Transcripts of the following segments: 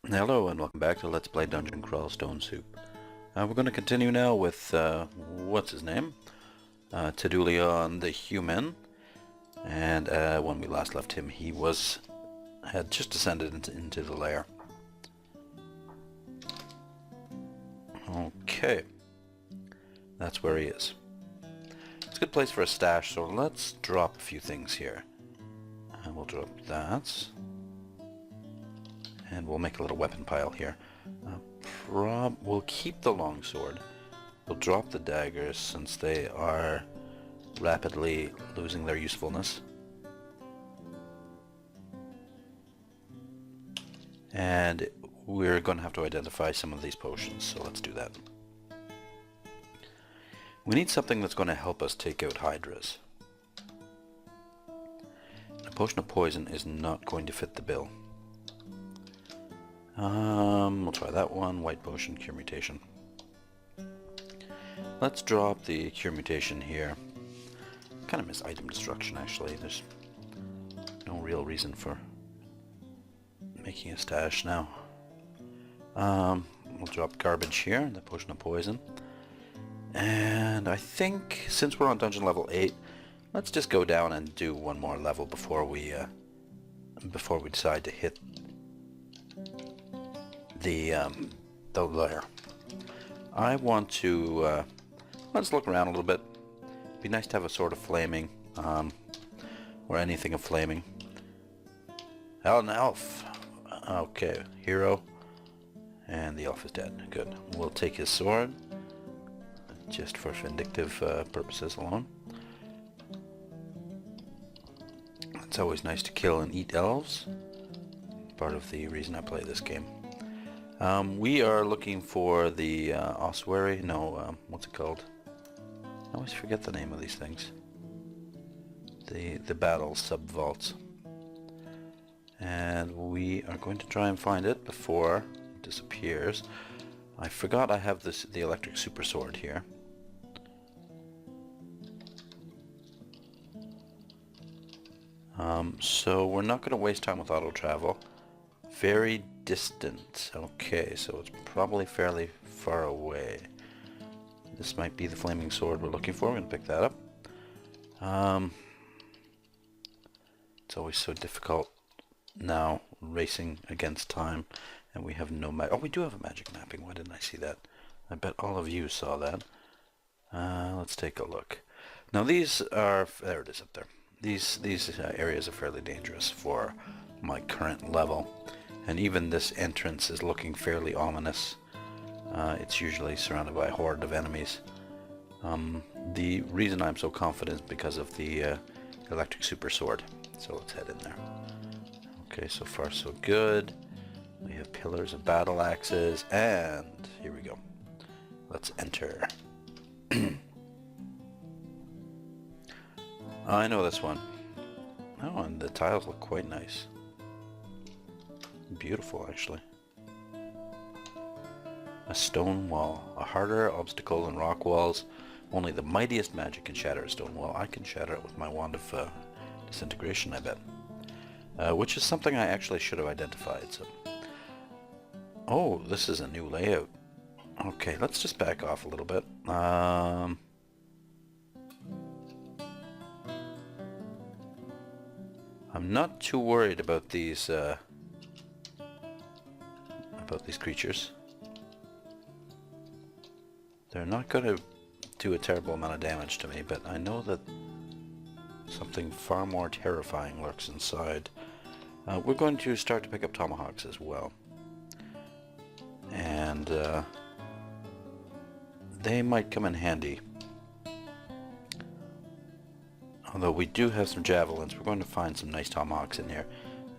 Hello and welcome back to Let's Play Dungeon Crawl Stone Soup. We're going to continue now with, what's his name? Tedulion the human. And when we last left him, he had just descended into the lair. Okay. That's where he is. It's a good place for a stash, so let's drop a few things here. And we'll drop that. And we'll make a little weapon pile here. We'll keep the longsword. We'll drop the daggers since they are rapidly losing their usefulness. And we're going to have to identify some of these potions, so let's do that. We need something that's going to help us take out Hydras. A potion of poison is not going to fit the bill. We'll try that one. White potion, cure mutation. Let's drop the cure mutation here. Kind of miss item destruction actually. There's no real reason for making a stash now. We'll drop garbage here, the potion of poison. And I think since we're on dungeon level 8, let's just go down and do one more level before we decide to hit the lair. I want to let's look around a little bit. It'd be nice to have a sword of flaming, or anything of flaming. An elf. Okay, hero, and the elf is dead. Good. We'll take his sword, just for vindictive purposes alone. It's always nice to kill and eat elves. Part of the reason I play this game. We are looking for the ossuary. No, what's it called? I always forget the name of these things. The battle sub-vaults. And we are going to try and find it before it disappears. I forgot I have the electric super sword here. So we're not going to waste time with auto travel. Very distant. Okay, so it's probably fairly far away. This might be the flaming sword we're looking for. We're going to pick that up. It's always so difficult now, racing against time, and we have no magic. Oh, we do have a magic mapping. Why didn't I see that? I bet all of you saw that. Let's take a look. Now these are... There it is up there. These areas are fairly dangerous for my current level. And even this entrance is looking fairly ominous. It's usually surrounded by a horde of enemies. The reason I'm so confident is because of the electric super sword. So let's head in there. Okay, so far so good. We have pillars of battle axes, and here we go. Let's enter. I know this one. Oh, and the tiles look quite nice. Beautiful, actually. A stone wall. A harder obstacle than rock walls. Only the mightiest magic can shatter a stone wall. I can shatter it with my wand of disintegration, I bet. Which is something I actually should have identified. So. Oh, this is a new layout. Okay, let's just back off a little bit. I'm not too worried about these creatures. They're not going to do a terrible amount of damage to me, but I know that something far more terrifying lurks inside. We're going to start to pick up tomahawks as well. And they might come in handy. Although we do have some javelins, we're going to find some nice tomahawks in here.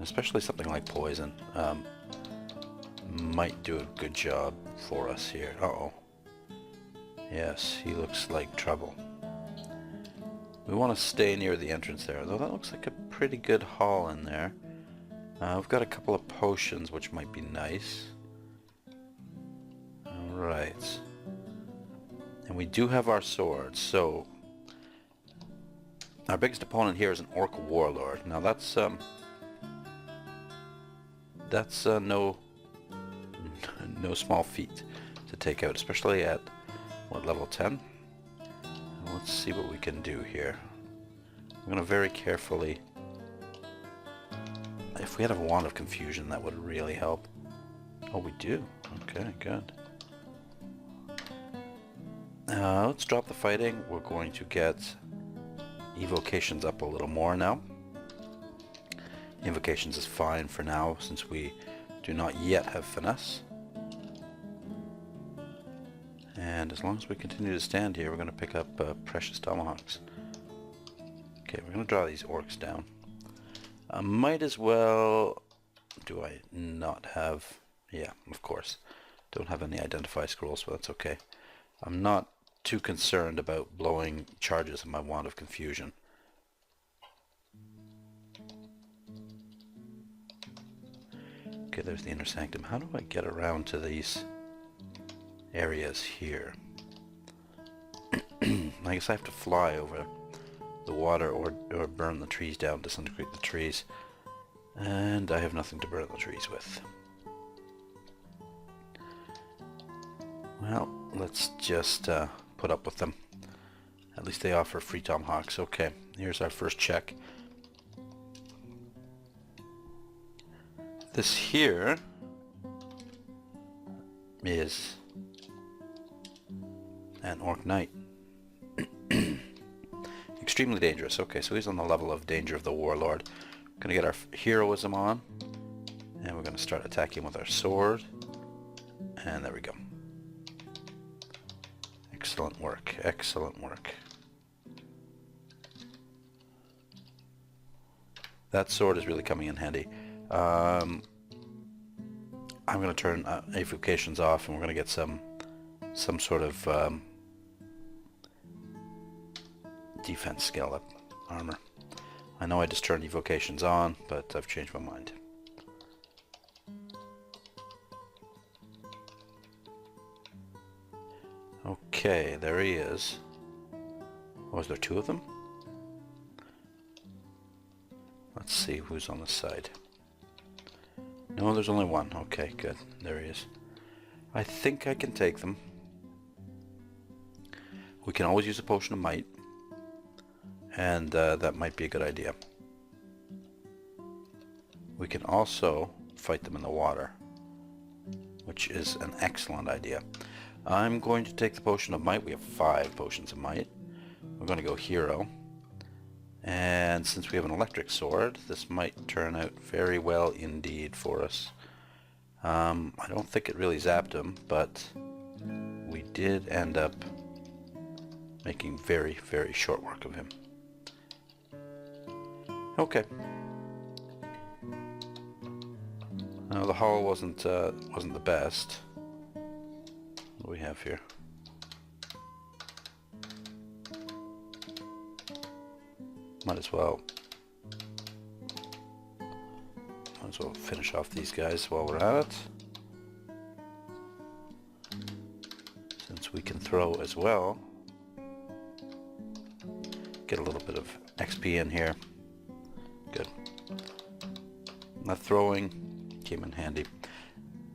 Especially something like poison. Might do a good job for us here. Uh-oh. Yes, he looks like trouble. We want to stay near the entrance there, though that looks like a pretty good haul in there. We've got a couple of potions, which might be nice. Alright. And we do have our swords, so... Our biggest opponent here is an orc warlord. Now that's no no small feat to take out, especially at, what, level 10? Let's see what we can do here. I'm going to very carefully... If we had a Wand of Confusion, that would really help. Oh, we do? Okay, good. Let's drop the fighting. We're going to get evocations up a little more now. Invocations is fine for now, since we do not yet have finesse. And as long as we continue to stand here, we're going to pick up precious tomahawks. Okay, we're going to draw these orcs down. I might as well... Do I not have... Yeah, of course. Don't have any identify scrolls, but that's okay. I'm not too concerned about blowing charges of my Wand of Confusion. Okay, there's the Inner Sanctum. How do I get around to these areas here? I guess I have to fly over the water or burn the trees down, disintegrate the trees. And I have nothing to burn the trees with. Well, let's just put up with them. At least they offer free tomahawks. Okay, here's our first check. This here is an Orc Knight. Extremely dangerous. Okay, so he's on the level of danger of the Warlord. We're going to get our heroism on, and we're going to start attacking with our sword. And there we go. Excellent work. Excellent work. That sword is really coming in handy. I'm going to turn evocations off, and we're going to get some sort of defense skill up. Armor. I know I just turned evocations on, but I've changed my mind. Okay, there he is. Oh, is there two of them? Let's see who's on this side. No, there's only one. Okay, good. There he is. I think I can take them. We can always use a potion of might. And that might be a good idea. We can also fight them in the water, which is an excellent idea. I'm going to take the potion of might. We have 5 potions of might. We're going to go hero. And since we have an electric sword, this might turn out very well indeed for us. I don't think it really zapped him, but we did end up making very, very short work of him. Okay. Now the hull wasn't the best. What do we have here? Might as well finish off these guys while we're at it. Since we can throw as well. Get a little bit of XP in here. Good. That throwing came in handy.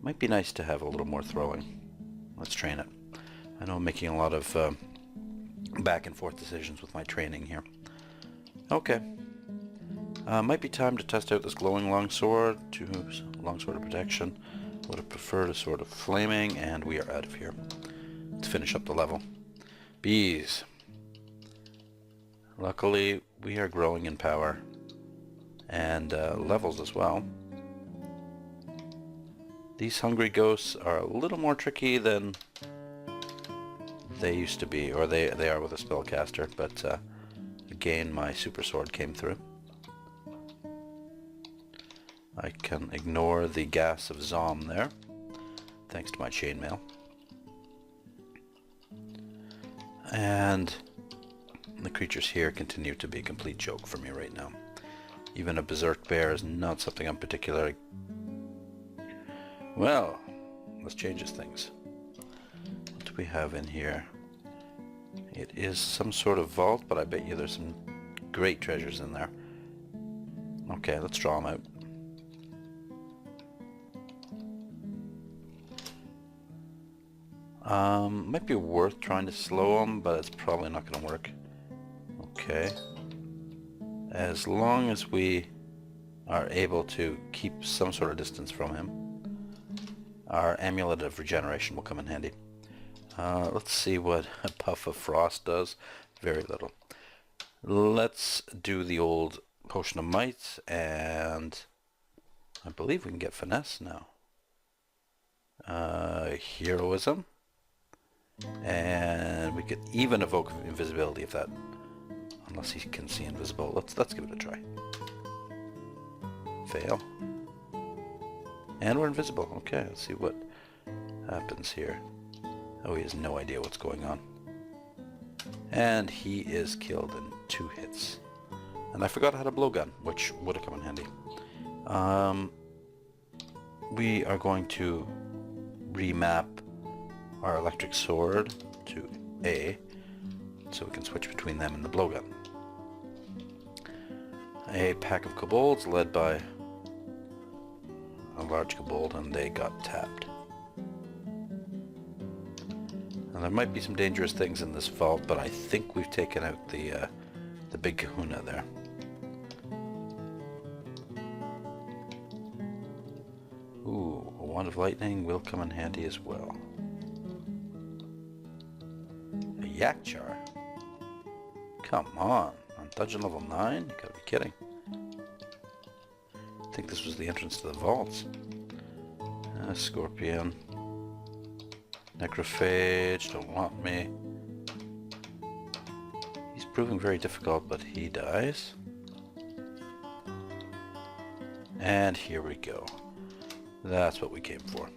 Might be nice to have a little more throwing. Let's train it. I know I'm making a lot of back and forth decisions with my training here. Okay. Might be time to test out this glowing longsword. Longsword of protection. Would have preferred a sword of flaming, and we are out of here. Let's finish up the level. Bees. Luckily, we are growing in power. And levels as well. These hungry ghosts are a little more tricky than they used to be, or they are with a spellcaster, but again my super sword came through. I can ignore the gas of Zom there, thanks to my chainmail. And the creatures here continue to be a complete joke for me right now. Even a berserk bear is not something I'm particularly... Well, let's change things. What do we have in here? It is some sort of vault, but I bet you there's some great treasures in there. Okay, let's draw them out. Might be worth trying to slow him, but it's probably not going to work. Okay. As long as we are able to keep some sort of distance from him, our amulet of regeneration will come in handy. Let's see what a puff of frost does. Very little. Let's do the old potion of might, and I believe we can get finesse now. Heroism, and we could even evoke invisibility if that, unless he can see invisible. Let's give it a try. Fail, and we're invisible. Okay, let's see what happens here. Oh, he has no idea what's going on, and he is killed in 2 hits. And I forgot how to blowgun, which would have come in handy. We are going to remap our electric sword to A, so we can switch between them and the blowgun. A pack of kobolds led by a large kobold, and they got tapped. And there might be some dangerous things in this vault, but I think we've taken out the big kahuna there. Ooh, a wand of lightning will come in handy as well. A yak jar? Come on dungeon level 9? You gotta be kidding. I think this was the entrance to the vaults. Scorpion. Necrophage, don't want me. He's proving very difficult, but he dies. And here we go. That's what we came for.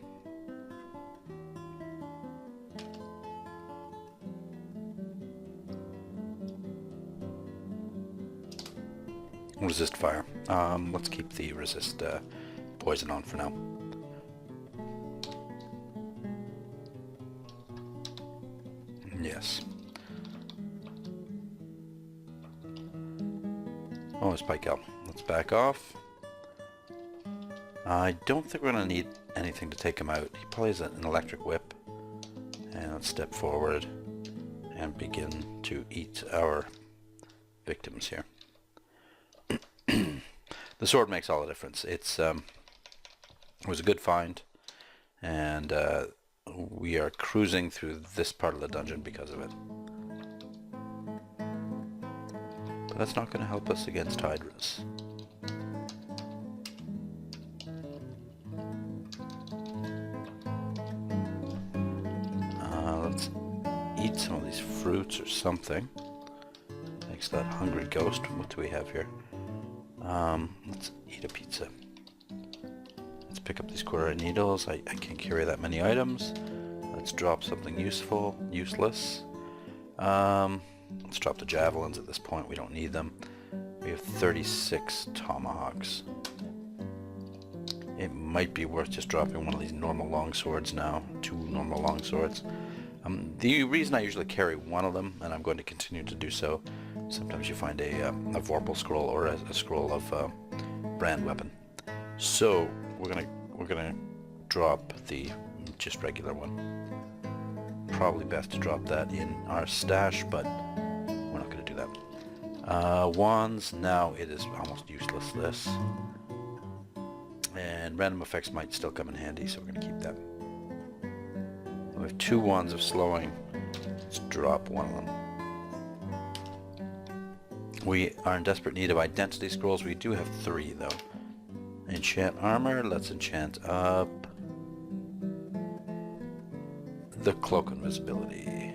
Resist fire. Let's keep the resist poison on for now. Yes. Oh, it's Spike L. Let's back off. I don't think we're going to need anything to take him out. He probably has an electric whip. And let's step forward and begin to eat our victims here. The sword makes all the difference. It was a good find, and we are cruising through this part of the dungeon because of it. But that's not going to help us against Hydras. Let's eat some of these fruits or something. Thanks to that hungry ghost. What do we have here? Let's eat a pizza. Let's pick up these quarter needles. I can't carry that many items. Let's drop something useless. Let's drop the javelins at this point. We don't need them. We have 36 tomahawks. It might be worth just dropping one of these normal long swords now. 2 normal long swords. The reason I usually carry one of them, and I'm going to continue to do so, sometimes you find a Vorpal scroll or a scroll of brand weapon. So we're gonna drop the just regular one. Probably best to drop that in our stash, but we're not gonna do that. Wands, now it is almost useless, this. And random effects might still come in handy, so we're gonna keep them. We have 2 wands of slowing. Let's drop one of them. We are in desperate need of identity scrolls. We do have 3 though. Enchant armor. Let's enchant up the cloak invisibility.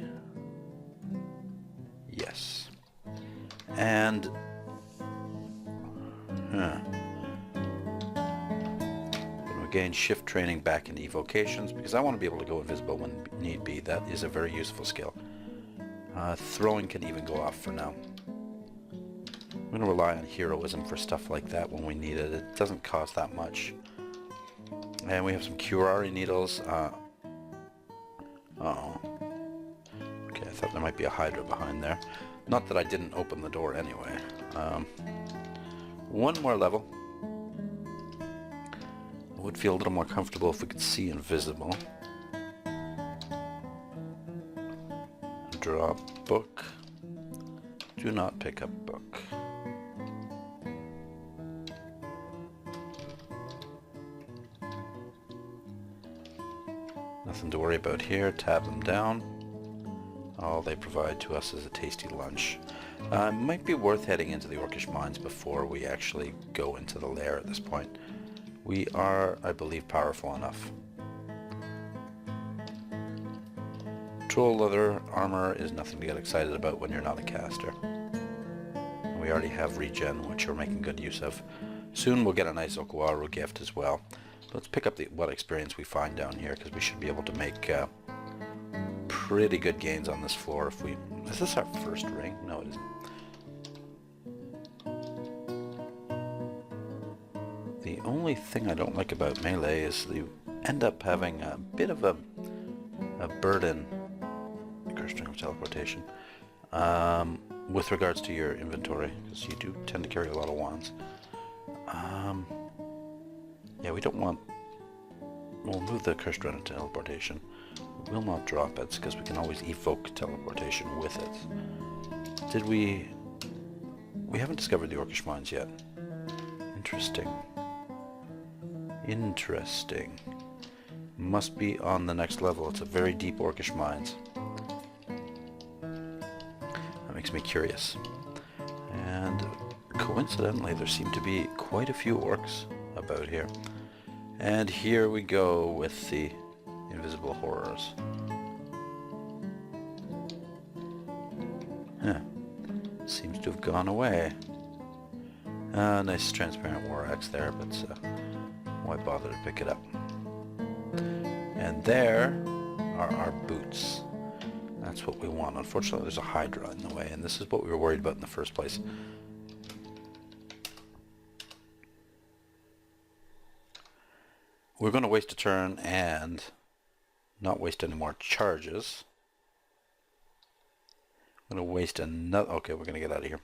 Yes. And gain shift training back in evocations because I want to be able to go invisible when need be. That is a very useful skill. Throwing can even go off for now. I'm going to rely on heroism for stuff like that when we need it. It doesn't cost that much. And we have some curare needles. Uh-oh. Okay, I thought there might be a Hydra behind there. Not that I didn't open the door anyway. One more level. Would feel a little more comfortable if we could see invisible. drop book. Do not pick up book. Nothing to worry about here. Tab them down. All they provide to us is a tasty lunch. Might be worth heading into the Orcish mines before we actually go into the lair at this point. We are, I believe, powerful enough. Troll leather armor is nothing to get excited about when you're not a caster. We already have regen, which we're making good use of. Soon we'll get a nice Okwaru gift as well. Let's pick up what experience we find down here, because we should be able to make pretty good gains on this floor if we... Is this our first ring? No, it isn't. The only thing I don't like about melee is you end up having a bit of a burden, string of teleportation, with regards to your inventory, because you do tend to carry a lot of wands. Yeah, we don't want... We'll move the cursed rune to teleportation. We'll not drop it, because we can always evoke teleportation with it. Did we... We haven't discovered the Orcish mines yet. Interesting. Interesting. Must be on the next level. It's a very deep Orcish mines. That makes me curious. And coincidentally, there seem to be quite a few orcs about here. And here we go with the invisible horrors. Huh. Seems to have gone away. Nice transparent war axe there, but why bother to pick it up? And there are our boots. That's what we want. Unfortunately, there's a Hydra in the way, and this is what we were worried about in the first place. We're going to waste a turn and not waste any more charges. I'm going to waste another... Okay, we're going to get out of here.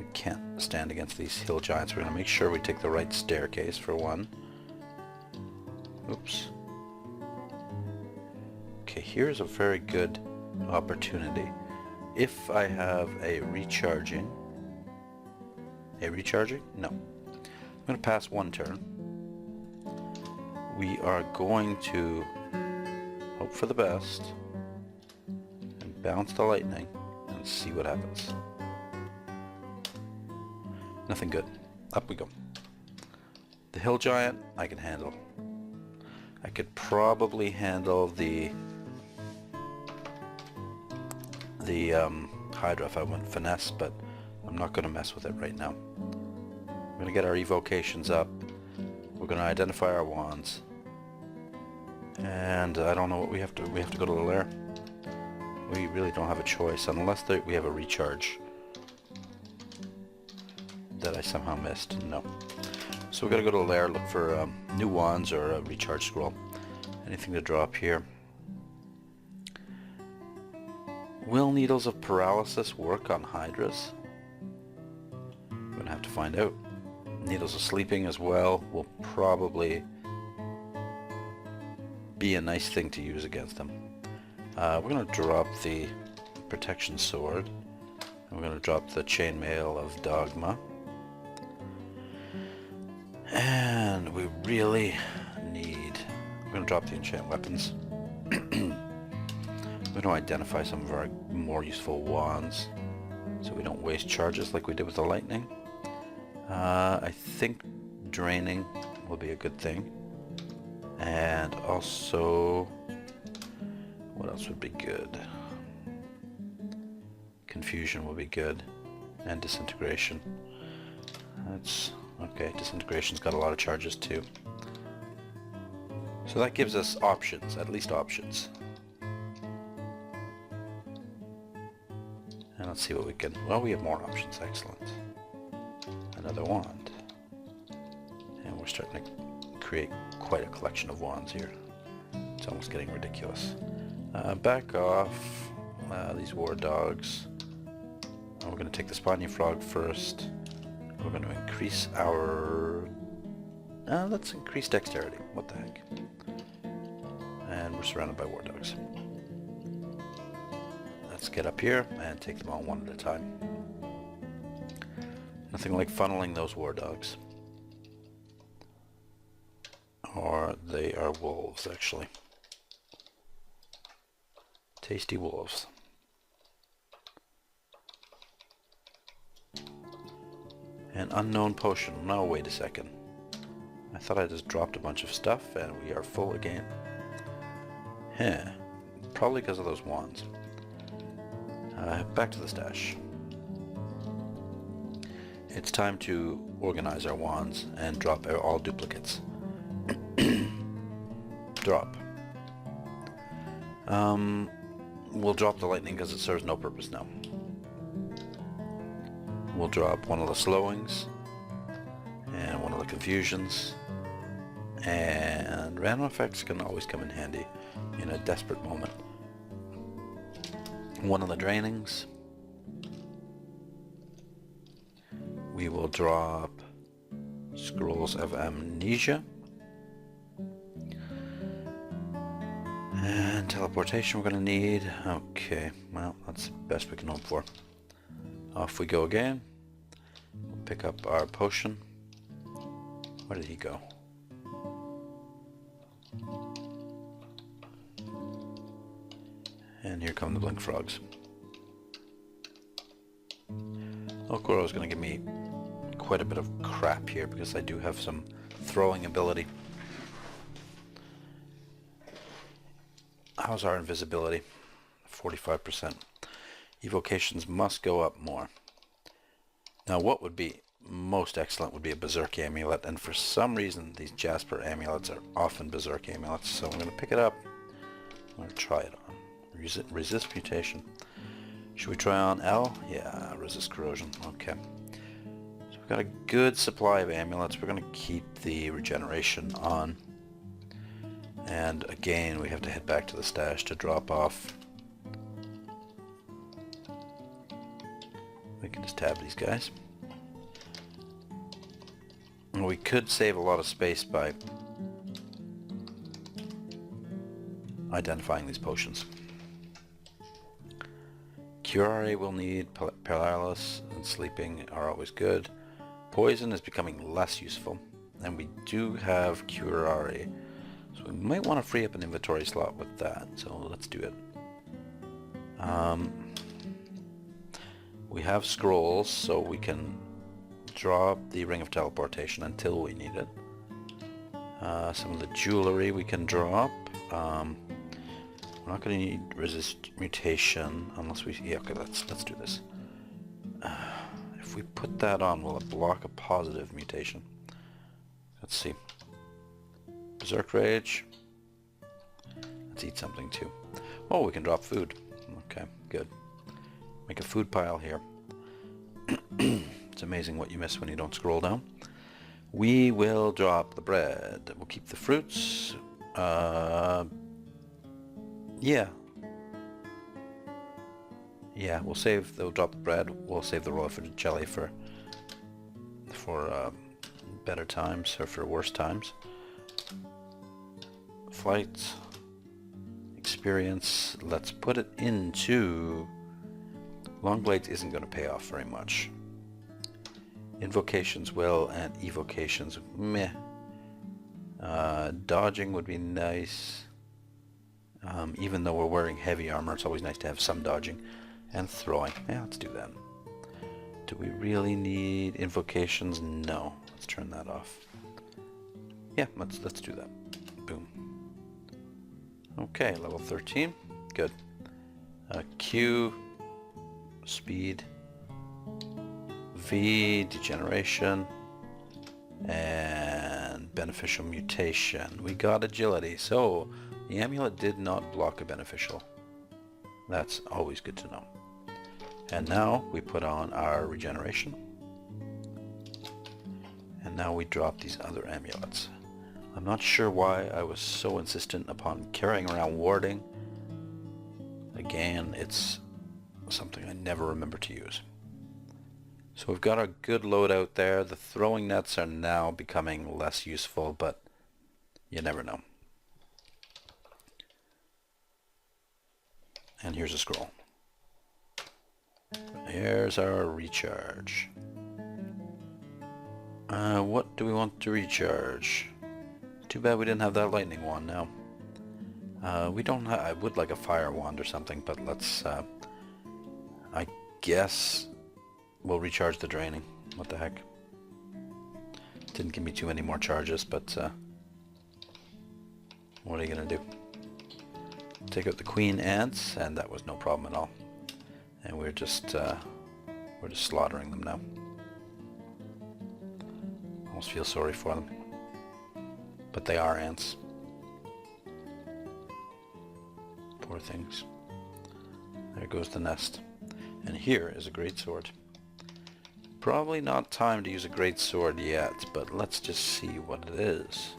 We can't stand against these hill giants. We're going to make sure we take the right staircase for one. Oops. Okay, here's a very good opportunity. If I have a recharging... A recharging? No. I'm going to pass one turn. We are going to hope for the best and bounce the lightning and see what happens. Nothing good. Up we go. The hill giant I can handle. I could probably handle the Hydra if I went finesse, but I'm not going to mess with it right now. We're going to get our evocations up. We're going to identify our wands. And I don't know what we have to go to the lair. We really don't have a choice unless we have a recharge that I somehow missed. No. So we got to go to the lair, look for new wands or a recharge scroll. Anything to drop here. Will needles of paralysis work on Hydras? We're going to have to find out. Needles of sleeping as well will probably be a nice thing to use against them. We're going to drop the protection sword. And we're going to drop the chainmail of Dogma. And we really need... We're going to drop the enchant weapons. We're going to identify some of our more useful wands so we don't waste charges like we did with the lightning. I think draining will be a good thing. And also, what else would be good? Confusion will be good. And disintegration. That's okay. Disintegration's got a lot of charges too. So that gives us options, at least options. And let's see what we can... Well, we have more options. Excellent. Another wand. And we're starting to create quite a collection of wands here. It's almost getting ridiculous. Back off these war dogs. We're going to take the spiny frog first. We're going to increase our... let's increase dexterity. What the heck. And we're surrounded by war dogs. Let's get up here and take them on one at a time. Nothing like funneling those war dogs. Or they are wolves, actually. Tasty wolves. An unknown potion. No, wait a second. I thought I just dropped a bunch of stuff and we are full again. Huh. Probably because of those wands. Back to the stash. It's time to organize our wands and drop all duplicates. Drop. We'll drop the lightning because it serves no purpose now. We'll drop one of the slowings and one of the confusions, and random effects can always come in handy in a desperate moment. One of the drainings. We will drop Scrolls of Amnesia. And teleportation we're going to need. Okay, well, that's the best we can hope for. Off we go again. We'll pick up our potion. Where did he go? And here come the blink frogs. Okuro is going to give me quite a bit of crap here because I do have some throwing ability. How's our invisibility? 45%. Evocations must go up more. Now what would be most excellent would be a Berserk amulet, and for some reason these Jasper amulets are often Berserk amulets, so I'm going to pick it up. I'm going to try it on. Resist mutation. Should we try on L? Yeah, resist corrosion. Okay. So we've got a good supply of amulets. We're going to keep the regeneration on. And again, we have to head back to the stash to drop off. We can just tab these guys. And we could save a lot of space by identifying these potions. Curare will need. Paralysis and sleeping are always good. Poison is becoming less useful. And we do have Curare. So we might want to free up an inventory slot with that. So let's do it. We have scrolls, so we can drop the Ring of Teleportation until we need it. Some of the jewelry we can drop. We're not going to need resist mutation unless we... Yeah, okay, let's do this. If we put that on, will it block a positive mutation? Let's see. Berserk Rage. Let's eat something too. Oh, we can drop food. Okay, good. Make a food pile here. It's amazing what you miss when you don't scroll down. We will drop the bread. We'll keep the fruits. Yeah. Yeah, we'll drop the bread. We'll save the raw fruit jelly for better times, or for worse times. Flight. Experience. Let's put it into... Longblades isn't going to pay off very much. Invocations will, and evocations, meh. Dodging would be nice. Even though we're wearing heavy armor, it's always nice to have some dodging. And throwing. Yeah, let's do that. Do we really need invocations? No. Let's turn that off. Yeah, let's do that. Boom. Okay, level 13. Good. Q, speed, V, degeneration, and beneficial mutation. We got agility, so the amulet did not block a beneficial. That's always good to know. And now we put on our regeneration. And now we drop these other amulets. I'm not sure why I was so insistent upon carrying around warding. Again, it's something I never remember to use. So we've got a good loadout there. The throwing nets are now becoming less useful, but you never know. And here's a scroll. Here's our recharge. What do we want to recharge? Too bad we didn't have that lightning wand now. We don't have... I would like a fire wand or something, but let's... I guess we'll recharge the draining. What the heck? Didn't give me too many more charges, but... what are you gonna do? Take out the queen ants, and that was no problem at all. And we're just slaughtering them now. Almost feel sorry for them. But they are ants. Poor things. There goes the nest. And here is a great sword. Probably not time to use a great sword yet, but let's just see what it is.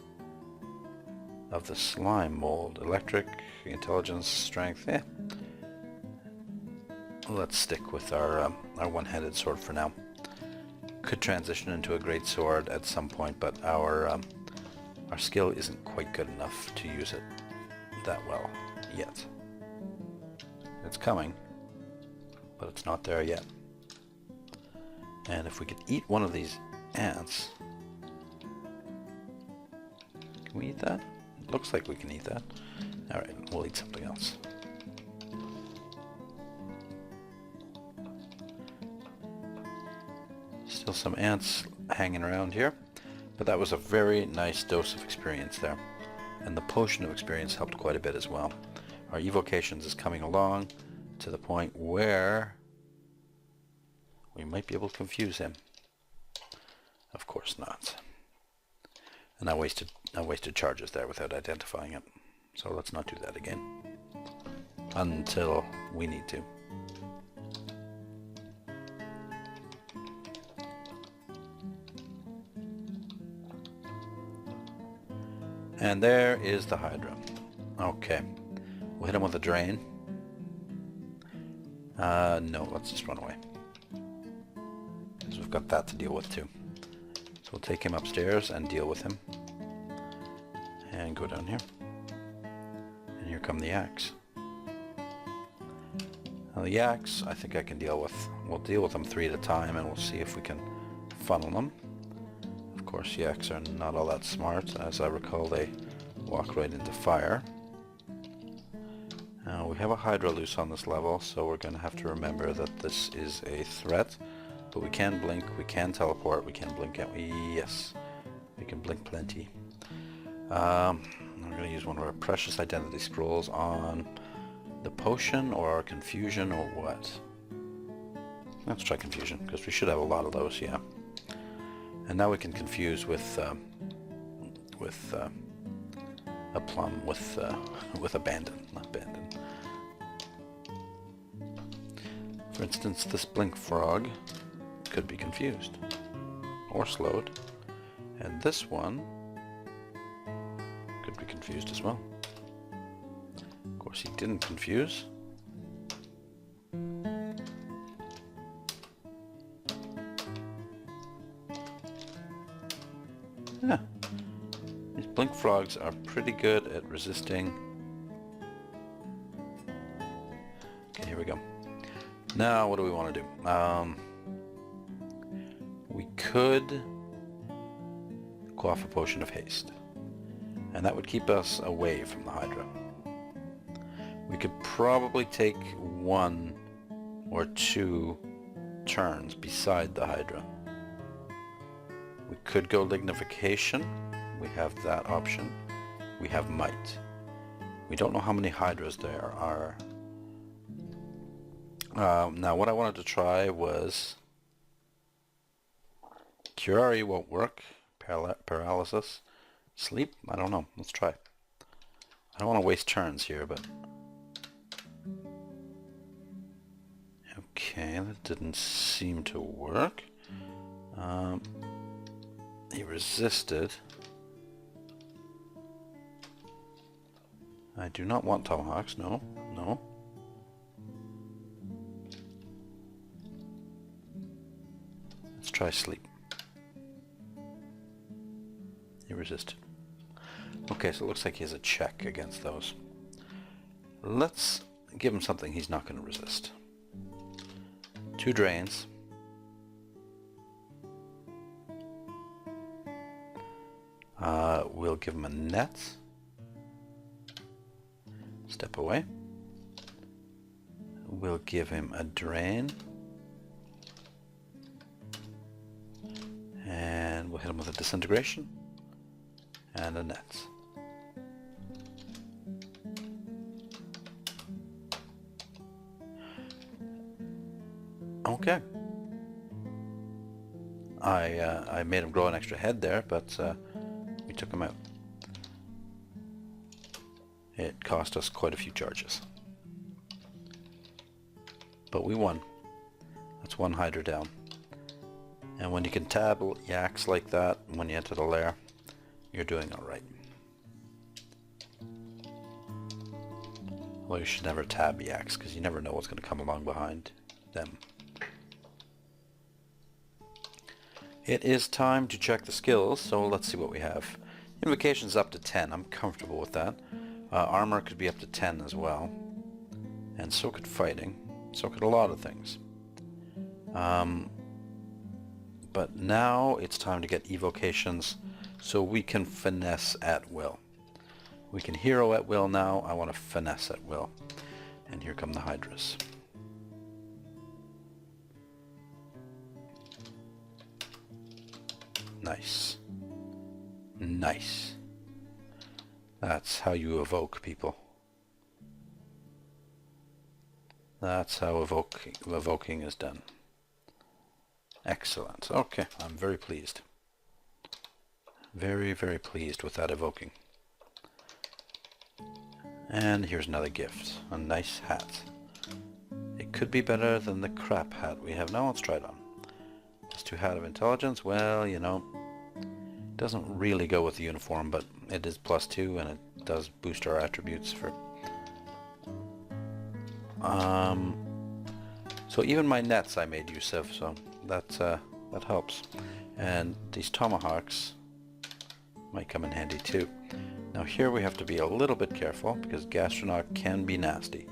Of the slime mold. Electric, intelligence, strength, Let's stick with our one-handed sword for now. Could transition into a great sword at some point, but our skill isn't quite good enough to use it that well yet. It's coming, but it's not there yet. And if we could eat one of these ants... Can we eat that? It looks like we can eat that. Alright, we'll eat something else. Still some ants hanging around here, but that was a very nice dose of experience there. And the potion of experience helped quite a bit as well. Our evocations is coming along to the point where we might be able to confuse him. Of course not. And I wasted charges there without identifying it. So let's not do that again. Until we need to. And there is the Hydra. Okay. We'll hit him with a drain. No, let's just run away. Because we've got that to deal with too. So we'll take him upstairs and deal with him. And go down here. And here come the axe. Now the axe, I think I can deal with. We'll deal with them 3 at a time and we'll see if we can funnel them. Of course, the axe are not all that smart. As I recall, they walk right into fire. Now, we have a Hydra loose on this level, so we're going to have to remember that this is a threat. But we can blink, we can teleport, we can blink out. Yes, we can blink plenty. I'm going to use one of our precious identity scrolls on the potion or confusion or what? Let's try confusion, because we should have a lot of those, yeah. And now we can confuse with a plum with abandon, not abandon. For instance, this blink frog could be confused or slowed, and this one could be confused as well. Of course, he didn't confuse. Yeah, these blink frogs are pretty good at resisting. Okay, here we go. Now, what do we want to do? We could quaff a potion of haste, and that would keep us away from the Hydra. We could probably take 1 or 2 turns beside the Hydra. We could go lignification. We have that option. We have might. We don't know how many Hydras there are. Now what I wanted to try was Curare won't work. Paralysis. Sleep? I don't know. Let's try. I don't want to waste turns here, but... Okay, that didn't seem to work. He resisted. I do not want tomahawks. No, no. Let's try sleep. He resisted. Okay, so it looks like he has a check against those. Let's give him something he's not going to resist. 2 drains. We'll give him a net. Step away. We'll give him a drain. And we'll hit him with a disintegration. And a net. Okay. I made him grow an extra head there, but we took him out. It cost us quite a few charges. But we won. That's 1 Hydra down. And when you can tab yaks like that when you enter the lair, you're doing alright. Well, you should never tab yaks, because you never know what's going to come along behind them. It is time to check the skills, so let's see what we have. Invocation's up to 10, I'm comfortable with that. Armor could be up to 10 as well. And so could fighting. So could a lot of things. But now it's time to get evocations so we can finesse at will. We can hero at will now, I want to finesse at will. And here come the Hydras. Nice. Nice. That's how you evoke people. That's how evoking is done. Excellent. Okay, I'm very pleased. Very, very pleased with that evoking. And here's another gift. A nice hat. It could be better than the crap hat we have now. Let's try it on. +2 hat of intelligence. Well, you know, it doesn't really go with the uniform, but it is +2 and it does boost our attributes for... So even my nets I made use of, so that helps. And these tomahawks might come in handy too. Now here we have to be a little bit careful because Gastronaut can be nasty.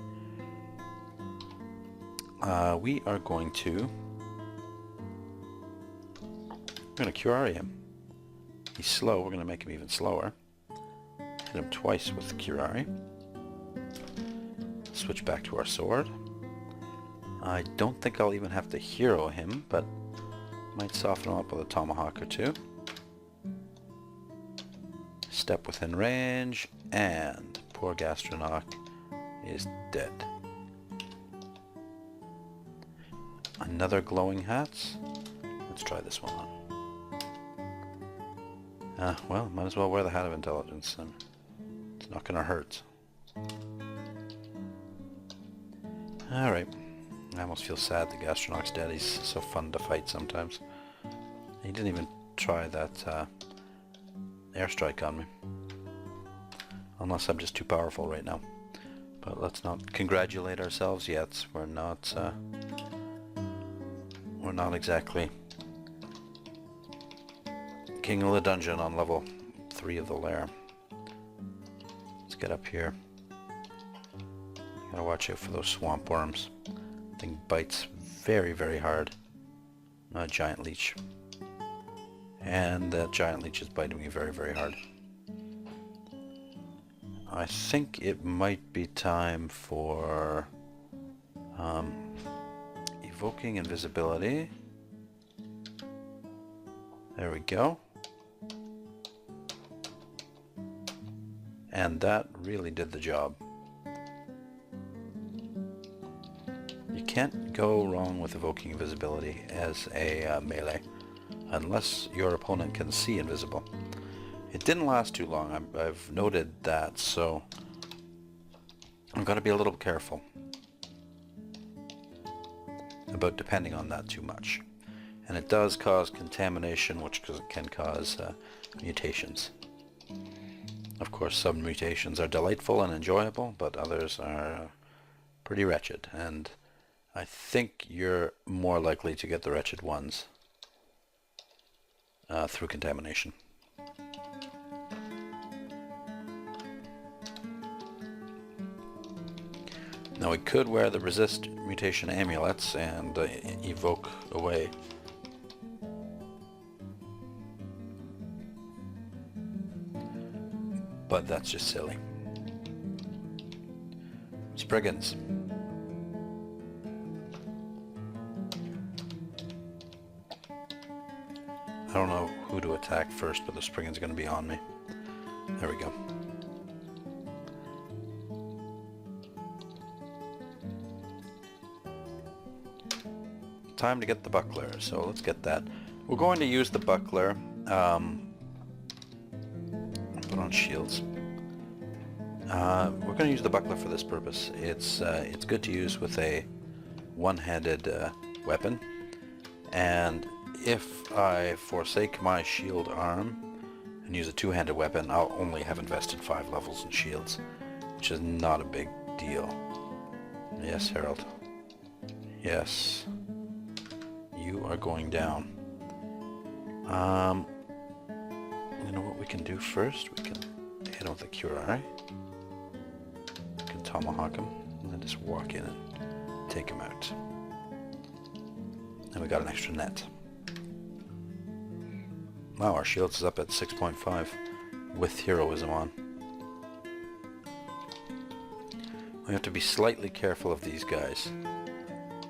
We are going to... We're going to Curare him. He's slow, we're going to make him even slower. Hit him twice with Curare. Switch back to our sword. I don't think I'll even have to hero him, but might soften him up with a tomahawk or two. Step within range, and poor Gastronaut is dead. Another glowing hat. Let's try this one on. Well, might as well wear the Hat of Intelligence. It's not going to hurt. Alright. I almost feel sad that Gastronaut's dead. He's so fun to fight sometimes. He didn't even try that airstrike on me. Unless I'm just too powerful right now. But let's not congratulate ourselves yet. We're not exactly king of the dungeon on level 3 of the lair. Let's get up here. Gotta watch out for those swamp worms. Thing bites very, very hard. A giant leech. And that giant leech is biting me very, very hard. I think it might be time for evoking invisibility. There we go. And that really did the job. You can't go wrong with evoking invisibility as a melee, unless your opponent can see invisible. It didn't last too long, I've noted that, so I'm going to be a little careful about depending on that too much. And it does cause contamination, which can cause mutations. Of course, some mutations are delightful and enjoyable, but others are pretty wretched, and I think you're more likely to get the wretched ones through contamination. Now we could wear the resist mutation amulets and evoke away. But that's just silly. Spriggans. I don't know who to attack first, but the Spriggan's going to be on me. There we go. Time to get the buckler, so let's get that. We're going to use the buckler. Put on shields. We're going to use the buckler for this purpose. It's good to use with a one-handed weapon, and if I forsake my shield arm and use a two-handed weapon, I'll only have invested 5 levels in shields, which is not a big deal. Yes, Harold. Yes. You are going down. You know what we can do first? We can hit him with a Curai. We can tomahawk him, and then just walk in and take him out. And we got an extra net. Wow, our shields is up at 6.5 with heroism on. We have to be slightly careful of these guys.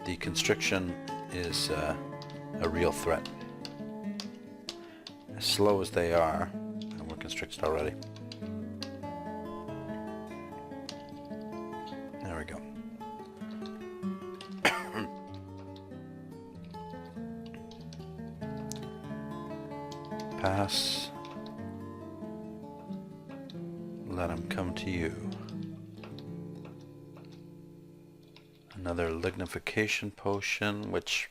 The constriction is a real threat. As slow as they are, and we're constricted already. There we go. Pass. Let him come to you. Another lignification potion, which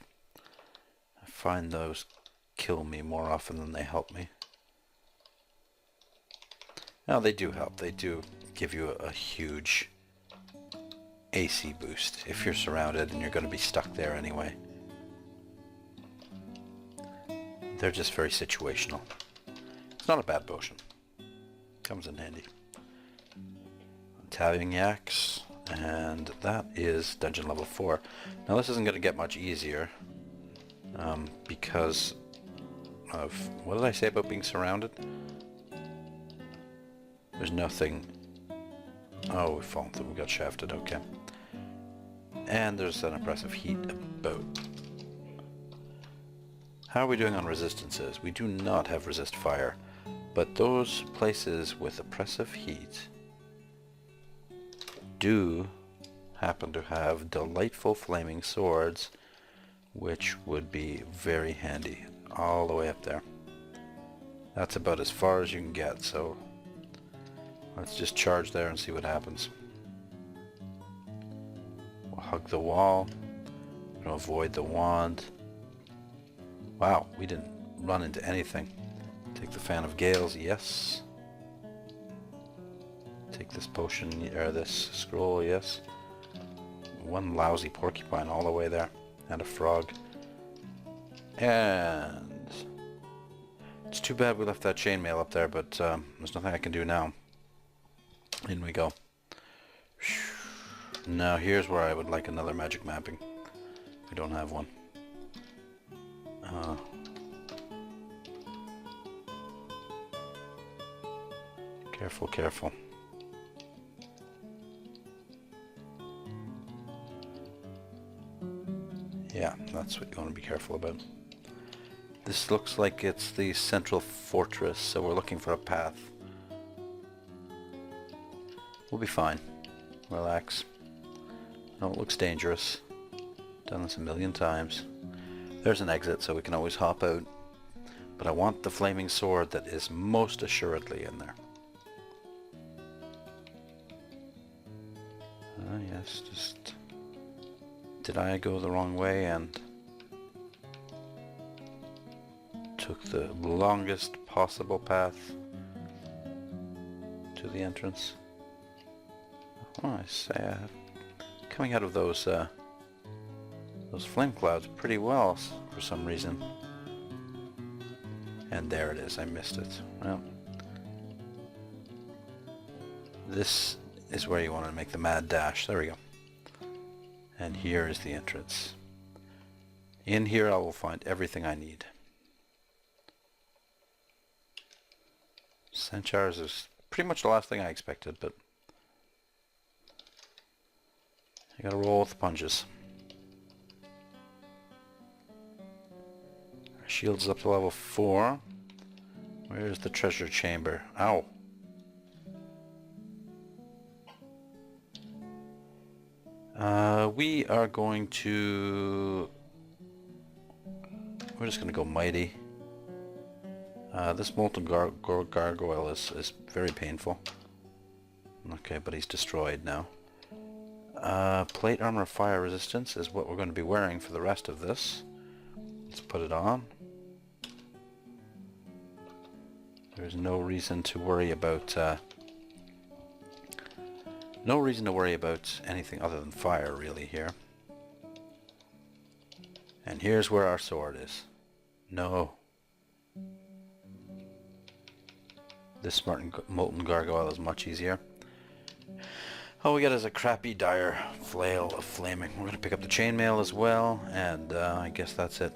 I find those kill me more often than they help me. Now they do help. They do give you a huge AC boost if you're surrounded and you're going to be stuck there anyway. They're just very situational. It's not a bad potion. Comes in handy. Tavignacs, and that is dungeon level 4. Now this isn't going to get much easier because of... What did I say about being surrounded? There's nothing... Oh, we've fallen through. We got shafted. Okay. And there's an oppressive heat about. How are we doing on resistances? We do not have resist fire, but those places with oppressive heat do happen to have delightful flaming swords, which would be very handy all the way up there. That's about as far as you can get, so let's just charge there and see what happens. We'll hug the wall. We'll avoid the wand. Wow, we didn't run into anything. Take the Fan of Gales, yes. Take this potion, or this scroll, yes. One lousy porcupine all the way there. And a frog. And... it's too bad we left that chainmail up there, but there's nothing I can do now. In we go. Now here's where I would like another magic mapping. We don't have one. Careful, careful. Yeah, that's what you want to be careful about. This looks like it's the central fortress, so we're looking for a path. We'll be fine. Relax. No, it looks dangerous. Done this a million times. There's an exit, so we can always hop out. But I want the flaming sword that is most assuredly in there. Yes, just... Did I go the wrong way and... took the longest possible path to the entrance? Oh, I say, coming out of those flame clouds pretty well for some reason. And there it is, I missed it. Well, this is where you want to make the mad dash. There we go. And here is the entrance. In here I will find everything I need. Centaurs is pretty much the last thing I expected, but you gotta roll with the punches. Our shield's up to level 4. Where's the treasure chamber? Ow! We are going to... We're just going to go mighty. This molten gargoyle is very painful. Okay, but he's destroyed now. Plate armor fire resistance is what we're going to be wearing for the rest of this. Let's put it on. There's no reason to worry about... no reason to worry about anything other than fire, really, here. And here's where our sword is. No. This molten gargoyle is much easier. All we got is a crappy dire flail of flaming. We're going to pick up the chainmail as well, and I guess that's it.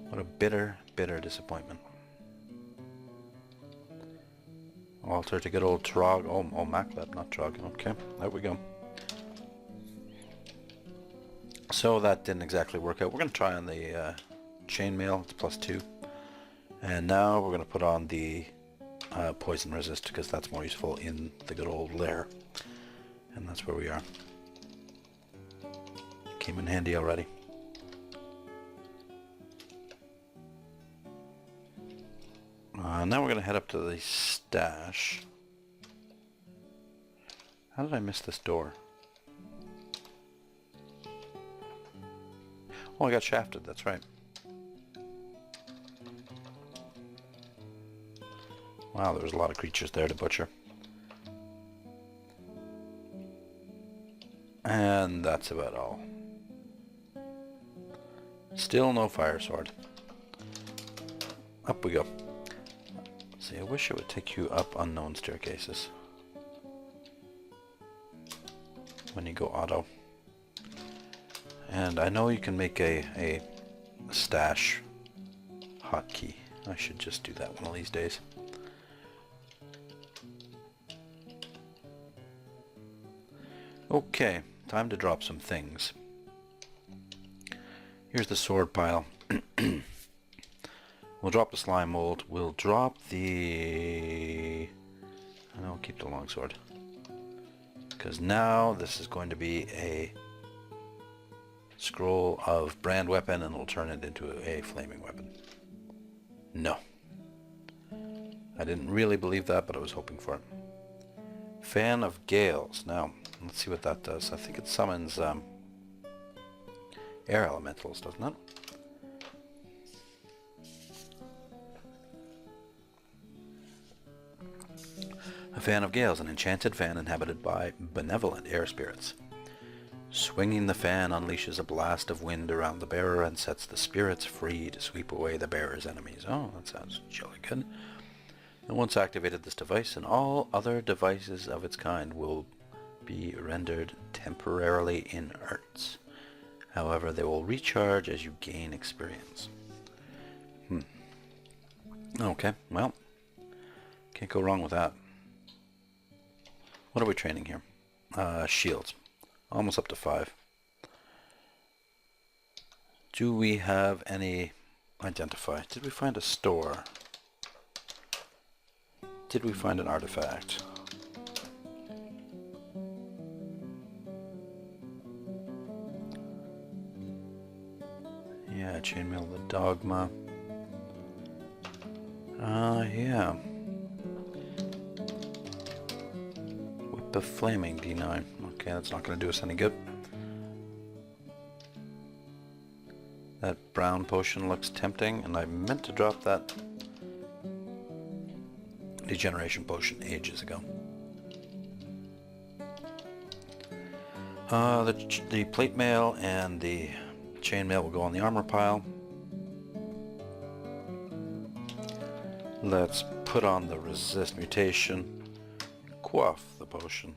What a bitter, bitter disappointment. Alter to good old Trog. Oh, Macleb, not Trog. Okay, there we go. So that didn't exactly work out. We're going to try on the chainmail. It's +2. And now we're going to put on the poison resist, because that's more useful in the good old lair. And that's where we are. Came in handy already. Now we're going to head up to the stash. How did I miss this door? Oh, I got shafted, that's right. Wow, there was a lot of creatures there to butcher. And that's about all. Still no fire sword. Up we go. See, I wish it would take you up unknown staircases when you go auto. And I know you can make a stash hotkey. I should just do that one of these days. Okay, time to drop some things. Here's the sword pile. We'll drop the slime mold. We'll drop the... and I'll keep the longsword. Because now this is going to be a scroll of brand weapon, and it'll turn it into a flaming weapon. No. I didn't really believe that, but I was hoping for it. Fan of Gales. Now, let's see what that does. I think it summons air elementals, doesn't it? A fan of Gales, an enchanted fan inhabited by benevolent air spirits. Swinging the fan unleashes a blast of wind around the bearer and sets the spirits free to sweep away the bearer's enemies. Oh, that sounds jolly good. And once activated, this device and all other devices of its kind will be rendered temporarily inert. However, they will recharge as you gain experience. Okay, well, can't go wrong with that. What are we training here? Shields. Almost up to 5. Do we have any... identify. Did we find a store? Did we find an artifact? Yeah, chainmail the dogma. Yeah. Whip of flaming D9. Okay, that's not going to do us any good. That brown potion looks tempting, and I meant to drop that degeneration potion ages ago. The plate mail and the chainmail will go on the armor pile. Let's put on the resist mutation. Quaff the potion.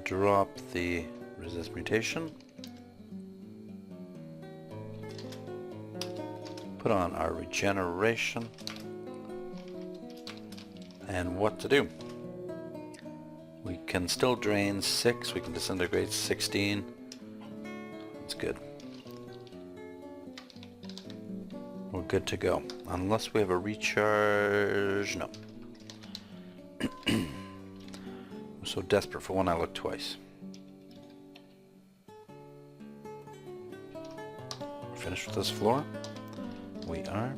Drop the resist mutation. Put on our regeneration. And what to do? We can still drain 6, we can disintegrate 16. That's good. We're good to go. Unless we have a recharge... no. I'm so desperate for one I look twice. Finished with this floor? We are.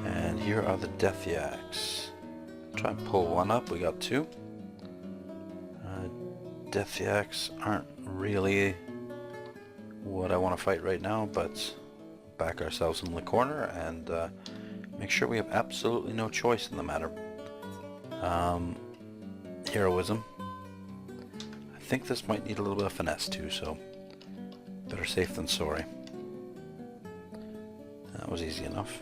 And here are the death yaks. Try and pull one up. We got 2. Death yaks aren't really what I want to fight right now, but back ourselves in the corner and make sure we have absolutely no choice in the matter. Heroism. I think this might need a little bit of finesse too, so better safe than sorry. That was easy enough.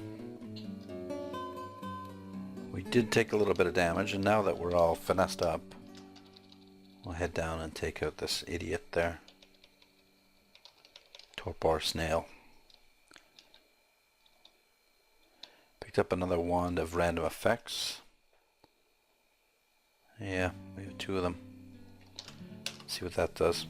We did take a little bit of damage, and now that we're all finessed up, we'll head down and take out this idiot there. Torpor snail. Picked up another wand of random effects. Yeah, we have 2 of them. Let's see what that does.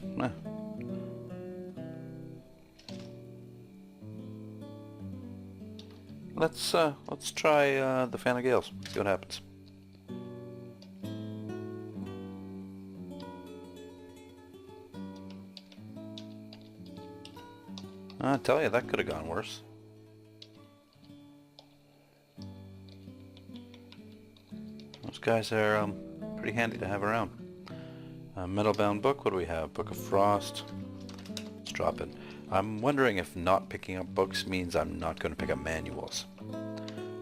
Let's try the Fan of Gales. See what happens. I tell you, that could have gone worse. Those guys are pretty handy to have around. Metal-bound book. What do we have? Book of Frost. Let's drop it. I'm wondering if not picking up books means I'm not going to pick up manuals.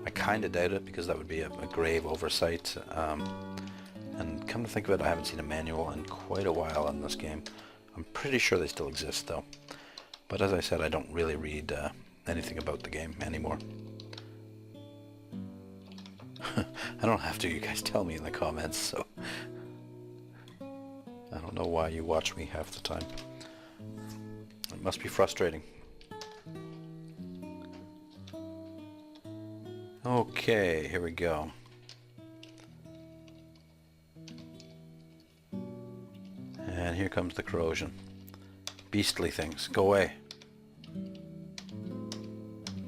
I kind of doubt it because that would be a grave oversight. And come to think of it, I haven't seen a manual in quite a while in this game. I'm pretty sure they still exist though. But as I said, I don't really read anything about the game anymore. I don't have to, you guys tell me in the comments, so... I don't know why you watch me half the time. It must be frustrating. Okay, here we go. And here comes the corrosion. Beastly things, go away.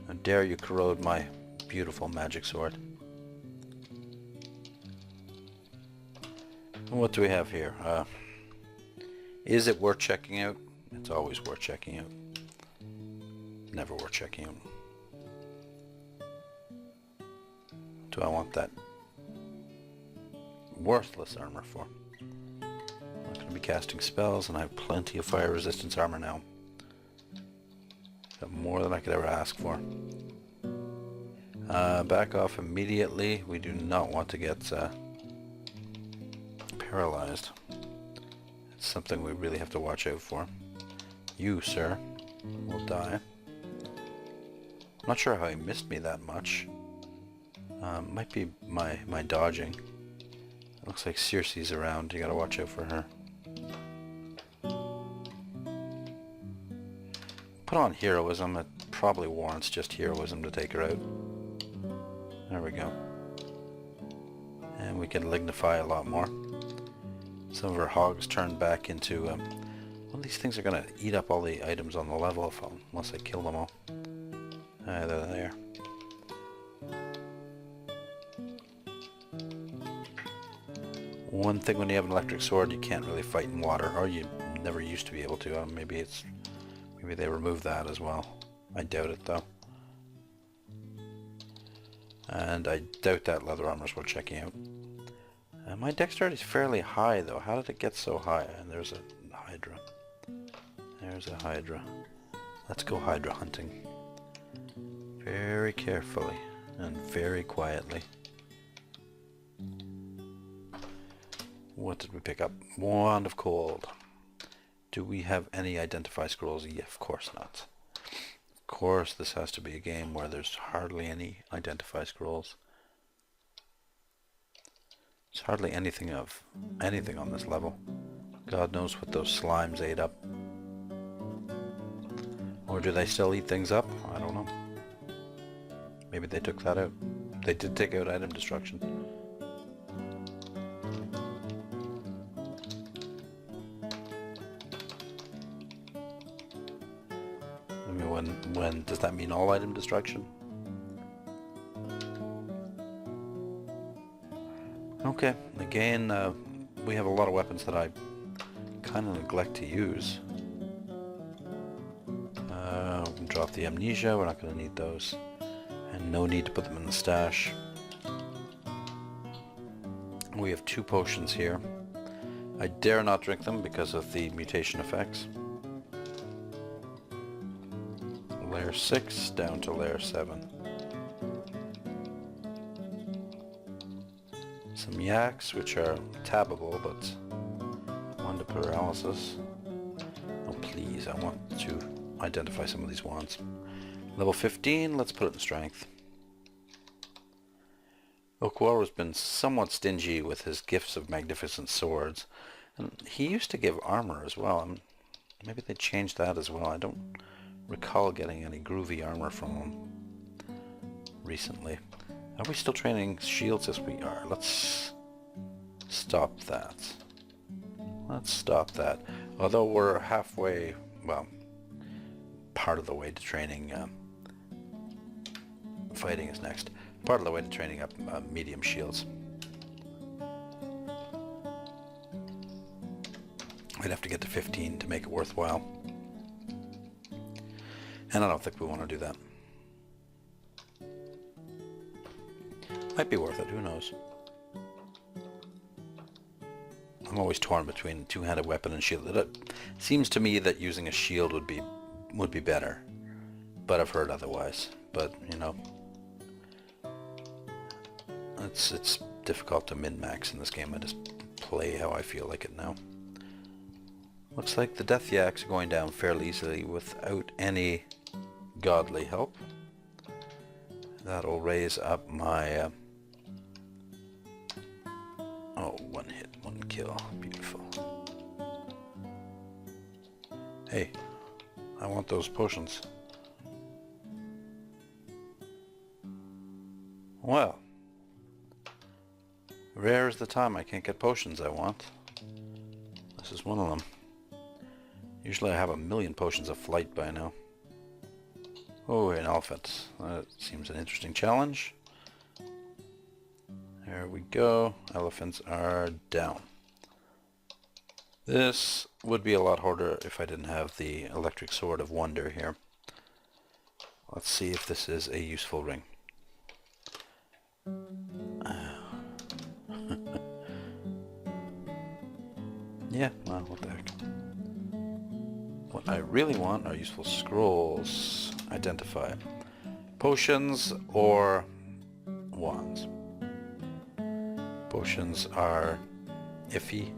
How dare you corrode my beautiful magic sword. What do we have here? Is it worth checking out? It's always worth checking out. Never worth checking out. Do I want that worthless armor for? I'm not going to be casting spells, and I have plenty of fire resistance armor now. Got more than I could ever ask for. Back off immediately. We do not want to get paralyzed. It's something we really have to watch out for. You, sir, will die. I'm not sure how he missed me that much. Might be my dodging. It looks like Circe's around. You gotta watch out for her. Put on heroism. It probably warrants just heroism to take her out. There we go. And we can lignify a lot more. Some of our hogs turned back into... well, these things are going to eat up all the items on the level unless I kill them all. They're there. One thing when you have an electric sword, you can't really fight in water, or you never used to be able to. Maybe they removed that as well. I doubt it though. And I doubt that leather armor's worth checking out. My dexterity is fairly high though. How did it get so high? And there's a Hydra. There's a Hydra. Let's go Hydra hunting. Very carefully and very quietly. What did we pick up? Wand of Cold. Do we have any identify scrolls? Yeah, of course not. Of course this has to be a game where there's hardly any identify scrolls. There's hardly anything on this level. God knows what those slimes ate up. Or do they still eat things up? I don't know. Maybe they took that out. They did take out item destruction. I mean, when does that mean all item destruction? Okay, again, we have a lot of weapons that I kind of neglect to use. Drop the amnesia, we're not going to need those. And no need to put them in the stash. We have 2 potions here. I dare not drink them because of the mutation effects. Lair 6 down to lair 7. Some yaks, which are tabbable, but 1 to paralysis. Oh please, I want to identify some of these wands. Level 15, let's put it in strength. Okwar has been somewhat stingy with his gifts of magnificent swords, and he used to give armor as well. Maybe they changed that as well. I don't recall getting any groovy armor from him recently. Are we still training shields? Yes, we are. Let's stop that. Let's stop that. Although we're halfway, well, part of the way to training. Fighting is next. Part of the way to training up medium shields. We'd have to get to 15 to make it worthwhile. And I don't think we want to do that. Might be worth it, who knows. I'm always torn between two-handed weapon and shield. It seems to me that using a shield would be better. But I've heard otherwise. But, you know, it's difficult to min-max in this game. I just play how I feel like it now. Looks like the death yaks are going down fairly easily without any godly help. That'll raise up my... oh, 1 hit, 1 kill. Beautiful. Hey, I want those potions. Well, rare is the time I can't get potions I want. This is one of them. Usually I have a million potions of flight by now. Oh, an elephant. That seems an interesting challenge. There we go. Elephants are down. This would be a lot harder if I didn't have the electric sword of wonder here. Let's see if this is a useful ring. Yeah, well, what the heck. What I really want are useful scrolls. Identify. Potions or wands. Potions are iffy.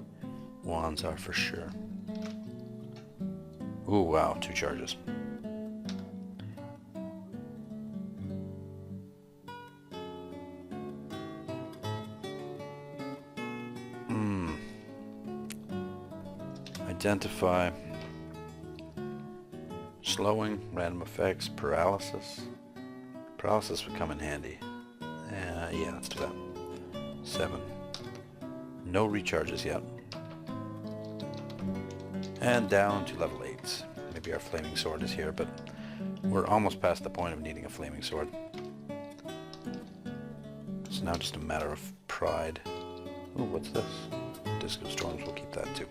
Wands are for sure. Ooh, wow, 2 charges. Identify. Slowing, random effects, paralysis. Paralysis would come in handy. Yeah, let's do that. 7. No recharges yet. And down to level 8. Maybe our flaming sword is here, but we're almost past the point of needing a flaming sword. It's now just a matter of pride. Ooh, what's this? Disc of Storms, we'll keep that too.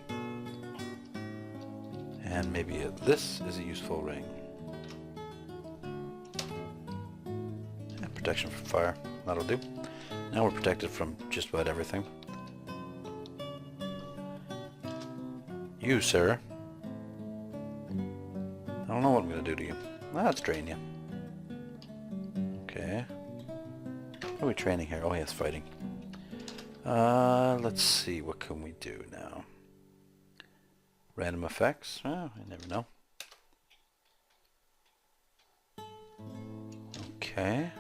And maybe this is a useful ring. And protection from fire, that'll do. Now we're protected from just about everything. You, sir. I don't know what I'm going to do to you. Let's drain you. Okay. What are we training here? Oh yes, fighting. Let's see, what can we do now? Random effects? Oh, I never know. Okay.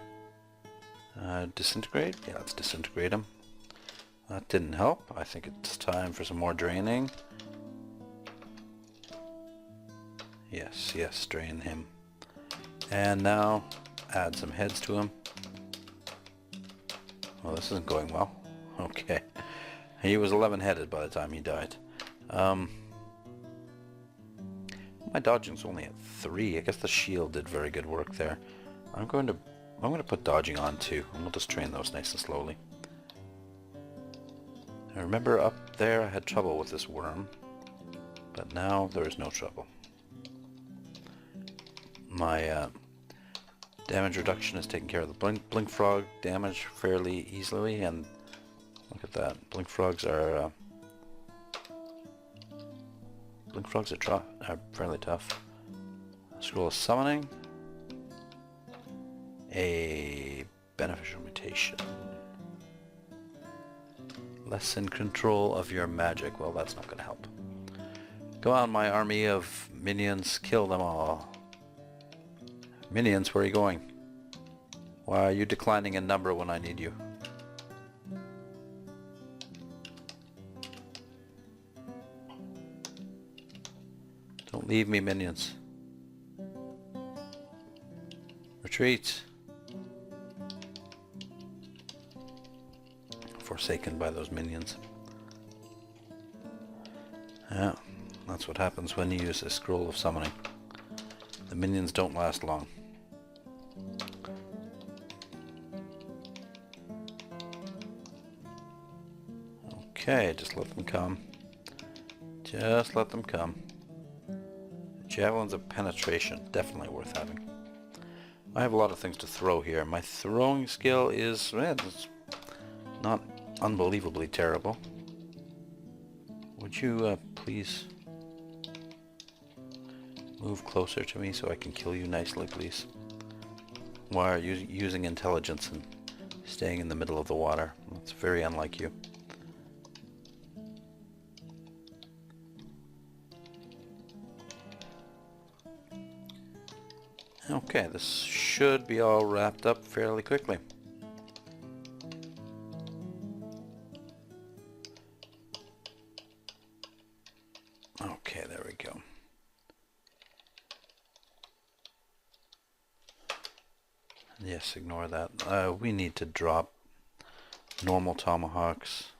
Disintegrate? Yeah, let's disintegrate them. That didn't help. I think it's time for some more draining. Yes, yes, drain him. And now add some heads to him. Well, this isn't going well. Okay. He was 11-headed by the time he died. My dodging's only at 3. I guess the shield did very good work there. I'm going to put dodging on too, and we'll just train those nice and slowly. I remember up there I had trouble with this worm, but now there is no trouble. My damage reduction is taking care of the blink frog damage fairly easily, and look at that. Blink frogs are fairly tough. Scroll of summoning. A beneficial mutation. Lessen control of your magic. Well, that's not going to help. Go on, my army of minions. Kill them all. Minions, where are you going? Why are you declining in number when I need you? Don't leave me, minions. Retreat. Forsaken by those minions. Yeah, that's what happens when you use a scroll of summoning. The minions don't last long. Okay, just let them come. Just let them come. Javelins of penetration, definitely worth having. I have a lot of things to throw here. My throwing skill is it's not unbelievably terrible. Would you please move closer to me so I can kill you nicely, please? Why are you using intelligence and staying in the middle of the water? That's very unlike you. Okay, this should be all wrapped up fairly quickly. Okay, there we go. Yes, ignore that. We need to drop normal tomahawks.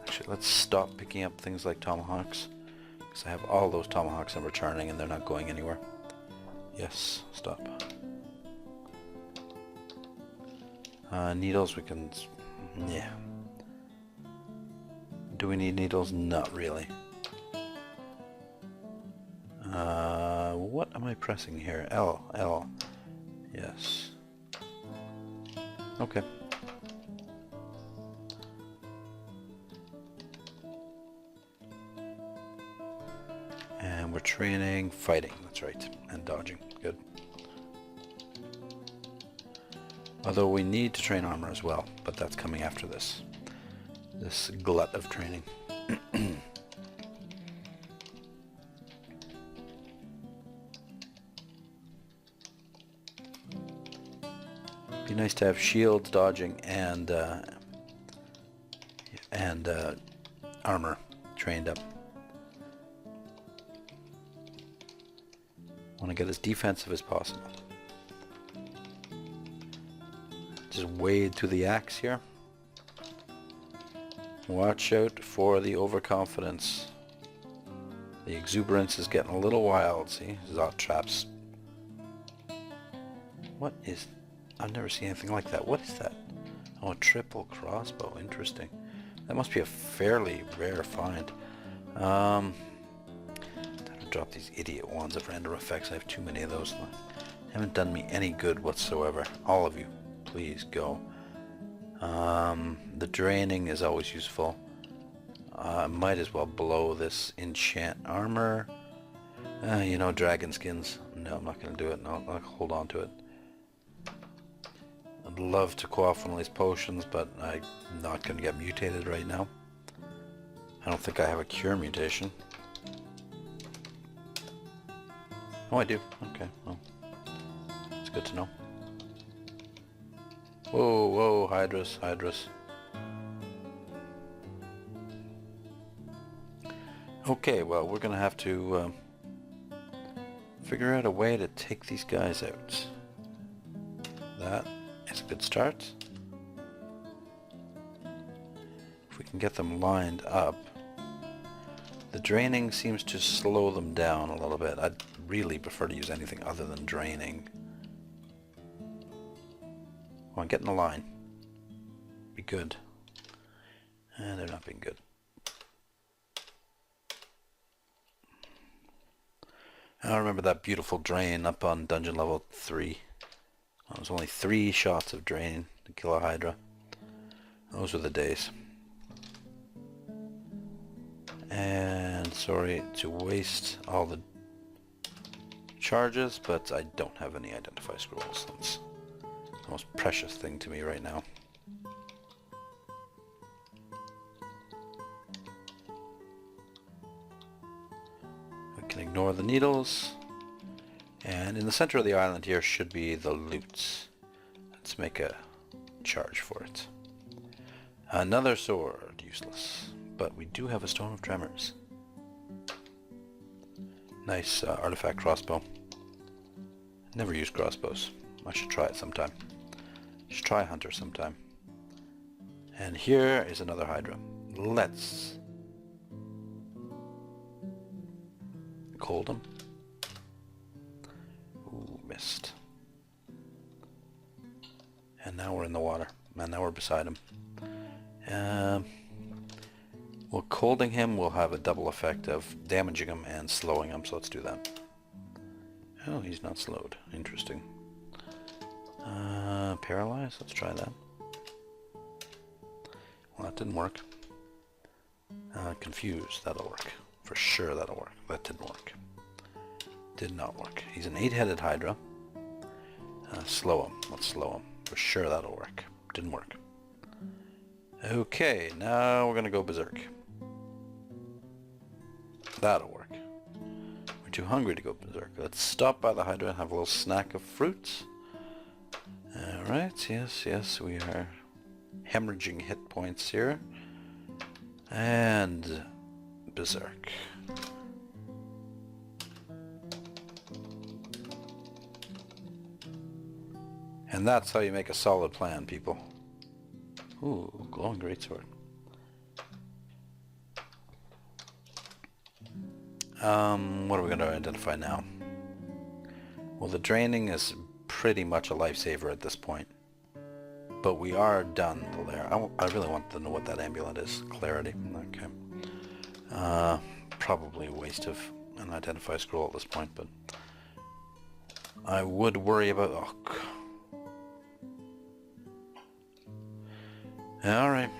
Actually, let's stop picking up things like tomahawks. I have all those tomahawks I'm returning and they're not going anywhere. Yes, stop. Needles we can... yeah. Do we need needles? Not really. What am I pressing here? L. Yes. Okay. And we're training fighting, that's right, and dodging. Good. Although we need to train armor as well, but that's coming after this. This glut of training. Be nice to have shields, dodging, and armor trained up. Want to get as defensive as possible. Just wade through the axe here. Watch out for the overconfidence. The exuberance is getting a little wild, see? Zot traps. What is... I've never seen anything like that. What is that? Oh, a triple crossbow. Interesting. That must be a fairly rare find. Time to drop these idiot wands of random effects. I have too many of those. They haven't done me any good whatsoever. All of you, please go. The draining is always useful. I might as well blow this enchant armor. You know, dragon skins. No, I'm not going to do it. No, I'll hold on to it. I'd love to co-off one of these potions, but I'm not going to get mutated right now. I don't think I have a cure mutation. Oh, I do. Okay, well, it's good to know. Whoa, whoa, Hydras, Hydras. Okay, well, we're gonna have to figure out a way to take these guys out. That is a good start. If we can get them lined up. The draining seems to slow them down a little bit. I'd really prefer to use anything other than draining. Come on, get in the line. Be good. And they're not being good. I remember that beautiful drain up on dungeon level 3. It was only 3 shots of drain to kill a Hydra. Those were the days. And sorry to waste all the charges, but I don't have any identify scrolls. That's the most precious thing to me right now. We can ignore the needles. And in the center of the island here should be the loot. Let's make a charge for it. Another sword, useless. But we do have a Stone of Tremors. Nice artifact crossbow. Never used crossbows. I should try it sometime. Should try Hunter sometime. And here is another Hydra. Let's cold him. Ooh, missed. And now we're in the water. And now we're beside him. Well, colding him will have a double effect of damaging him and slowing him, so let's do that. Oh, he's not slowed. Interesting. Paralyze? Let's try that. Well, that didn't work. Confuse. That'll work. For sure that'll work. That didn't work. Did not work. He's an 8-headed Hydra. Slow him. Let's slow him. For sure that'll work. Didn't work. Okay, now we're gonna go berserk. That'll work. We're too hungry to go berserk. Let's stop by the Hydra and have a little snack of fruits. Alright, yes, we are hemorrhaging hit points here. And berserk. And that's how you make a solid plan, people. Ooh, glowing greatsword. What are we going to identify now? Well, the draining is pretty much a lifesaver at this point. But we are done the lair. I really want to know what that amulet is. Clarity. Okay. Probably a waste of an identify scroll at this point, but I would worry about... Oh, alright.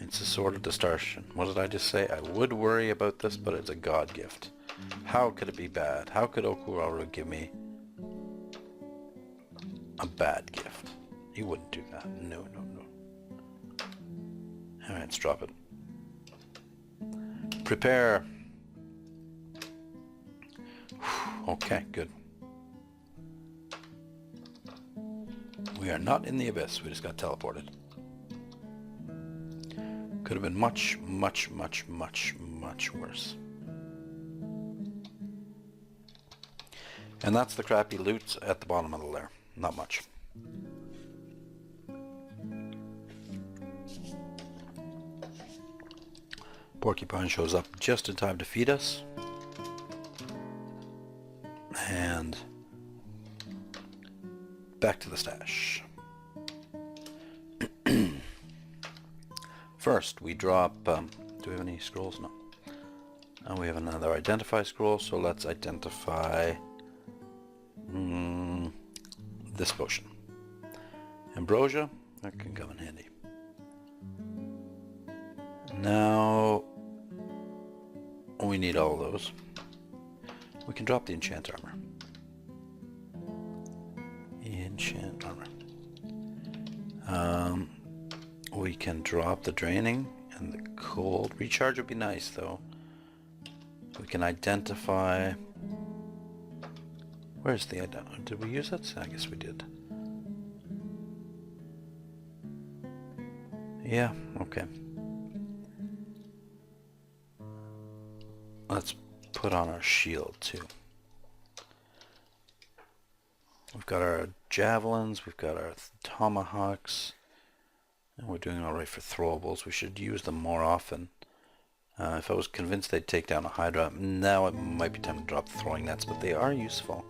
It's a sword of distortion. What did I just say? I would worry about this, but it's a god gift. How could it be bad? How could Okuraru give me a bad gift? He wouldn't do that. No. Alright, let's drop it. Prepare. Okay, good. We are not in the abyss. We just got teleported. Could have been much worse. And that's the crappy loot at the bottom of the lair. Not much. Porcupine shows up just in time to feed us. And back to the stash. First, we drop... do we have any scrolls? No. And we have another identify scroll, so let's identify this potion. Ambrosia, that can come in handy. Now, we need all those. We can drop the enchant armor. Enchant armor. We can drop the draining and the cold. Recharge would be nice, though. We can identify... Where's the... Did we use it? I guess we did. Yeah, okay. Let's put on our shield too. We've got our javelins, we've got our tomahawks, and we're doing alright for throwables. We should use them more often. If I was convinced they'd take down a Hydra, now it might be time to drop the throwing nets, but they are useful.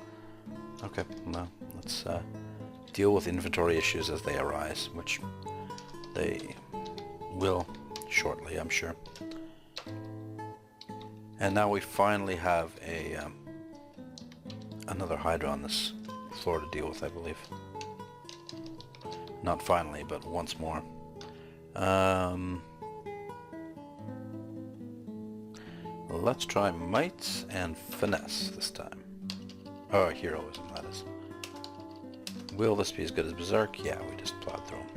Okay, well, let's deal with inventory issues as they arise, which they will shortly, I'm sure. And now we finally have a another Hydra on this floor to deal with, I believe. Not finally, but once more. Let's try might and finesse this time. Oh, heroism, that is. Will this be as good as Berserk? Yeah, we just plowed through them.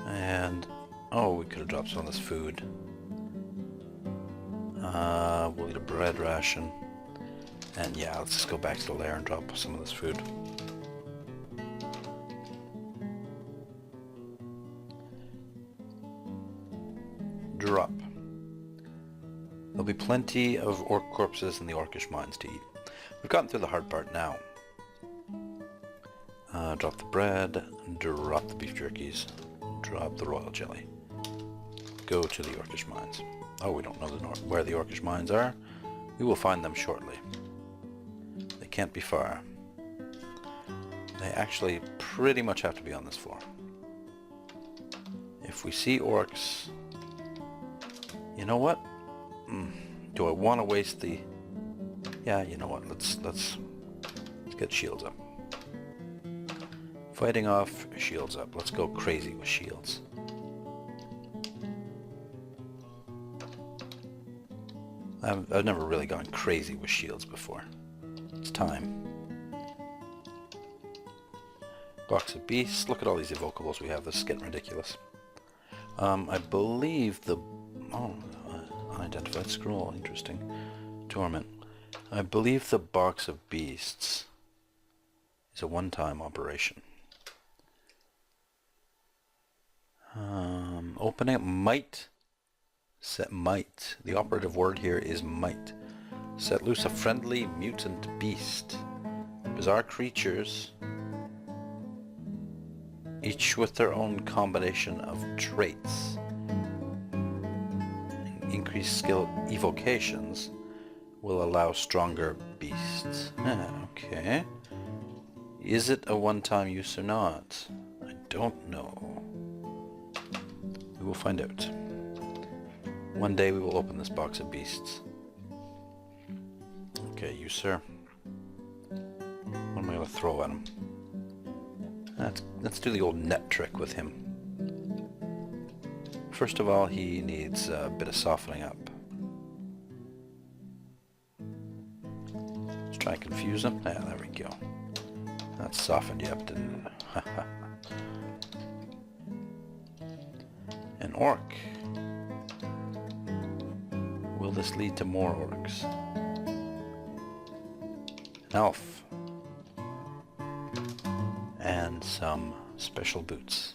And, oh, we could have dropped some of this food. We'll eat a bread ration. And yeah, let's just go back to the lair and drop some of this food. Drop. There'll be plenty of orc corpses in the orcish mines to eat. We've gotten through the hard part now. Drop the bread, drop the beef jerkies, drop the royal jelly. Go to the orcish mines. Oh, we don't know where the orcish mines are. We will find them shortly. They can't be far. They actually pretty much have to be on this floor. If we see orcs... You know what? Do I want to waste the... Yeah, you know what? Let's get shields up. Fighting off, shields up. Let's go crazy with shields. I've never really gone crazy with shields before. It's time. Box of beasts. Look at all these evocables we have. This is getting ridiculous. I believe the... Oh, unidentified scroll. Interesting. Torment. I believe the box of beasts is a one-time operation. Opening it might... Set might. The operative word here is might. Set loose a friendly mutant beast. Bizarre creatures, each with their own combination of traits. Increased skill evocations will allow stronger beasts. Okay. Is it a one-time use or not? I don't know. We will find out. One day we will open this box of beasts. Okay, you sir. What am I going to throw at him? Let's do the old net trick with him. First of all, he needs a bit of softening up. Let's try and confuse him. Yeah, there we go. That softened you up, didn't it? An orc. Will this lead to more orcs? An elf. And some special boots.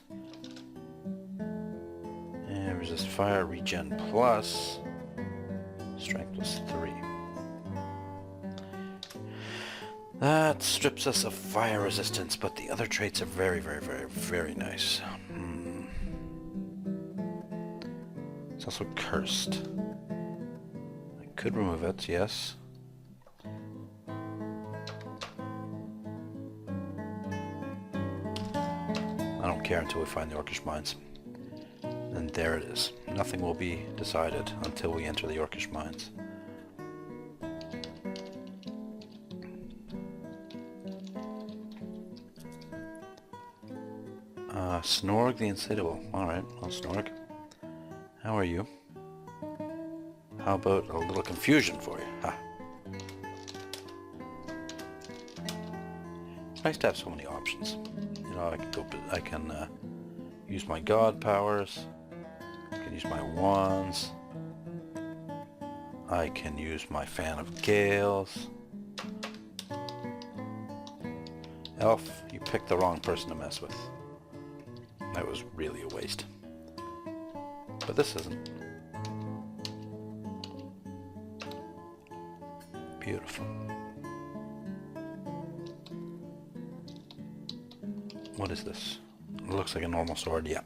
And resist fire, regen plus, strength plus 3. That strips us of fire resistance, but the other traits are very, very, very, very nice. It's also cursed. I could remove it, yes. I don't care until we find the orcish mines. And there it is. Nothing will be decided until we enter the orcish mines. Snorg the Insatiable. Alright, well, Snorg. How are you? How about a little confusion for you? Ha. It's nice to have so many options. You know, I can use my god powers. I can use my wands. I can use my fan of gales. Elf, you picked the wrong person to mess with. That was really a waste. But this isn't. Beautiful. What is this? It looks like a normal sword, yeah.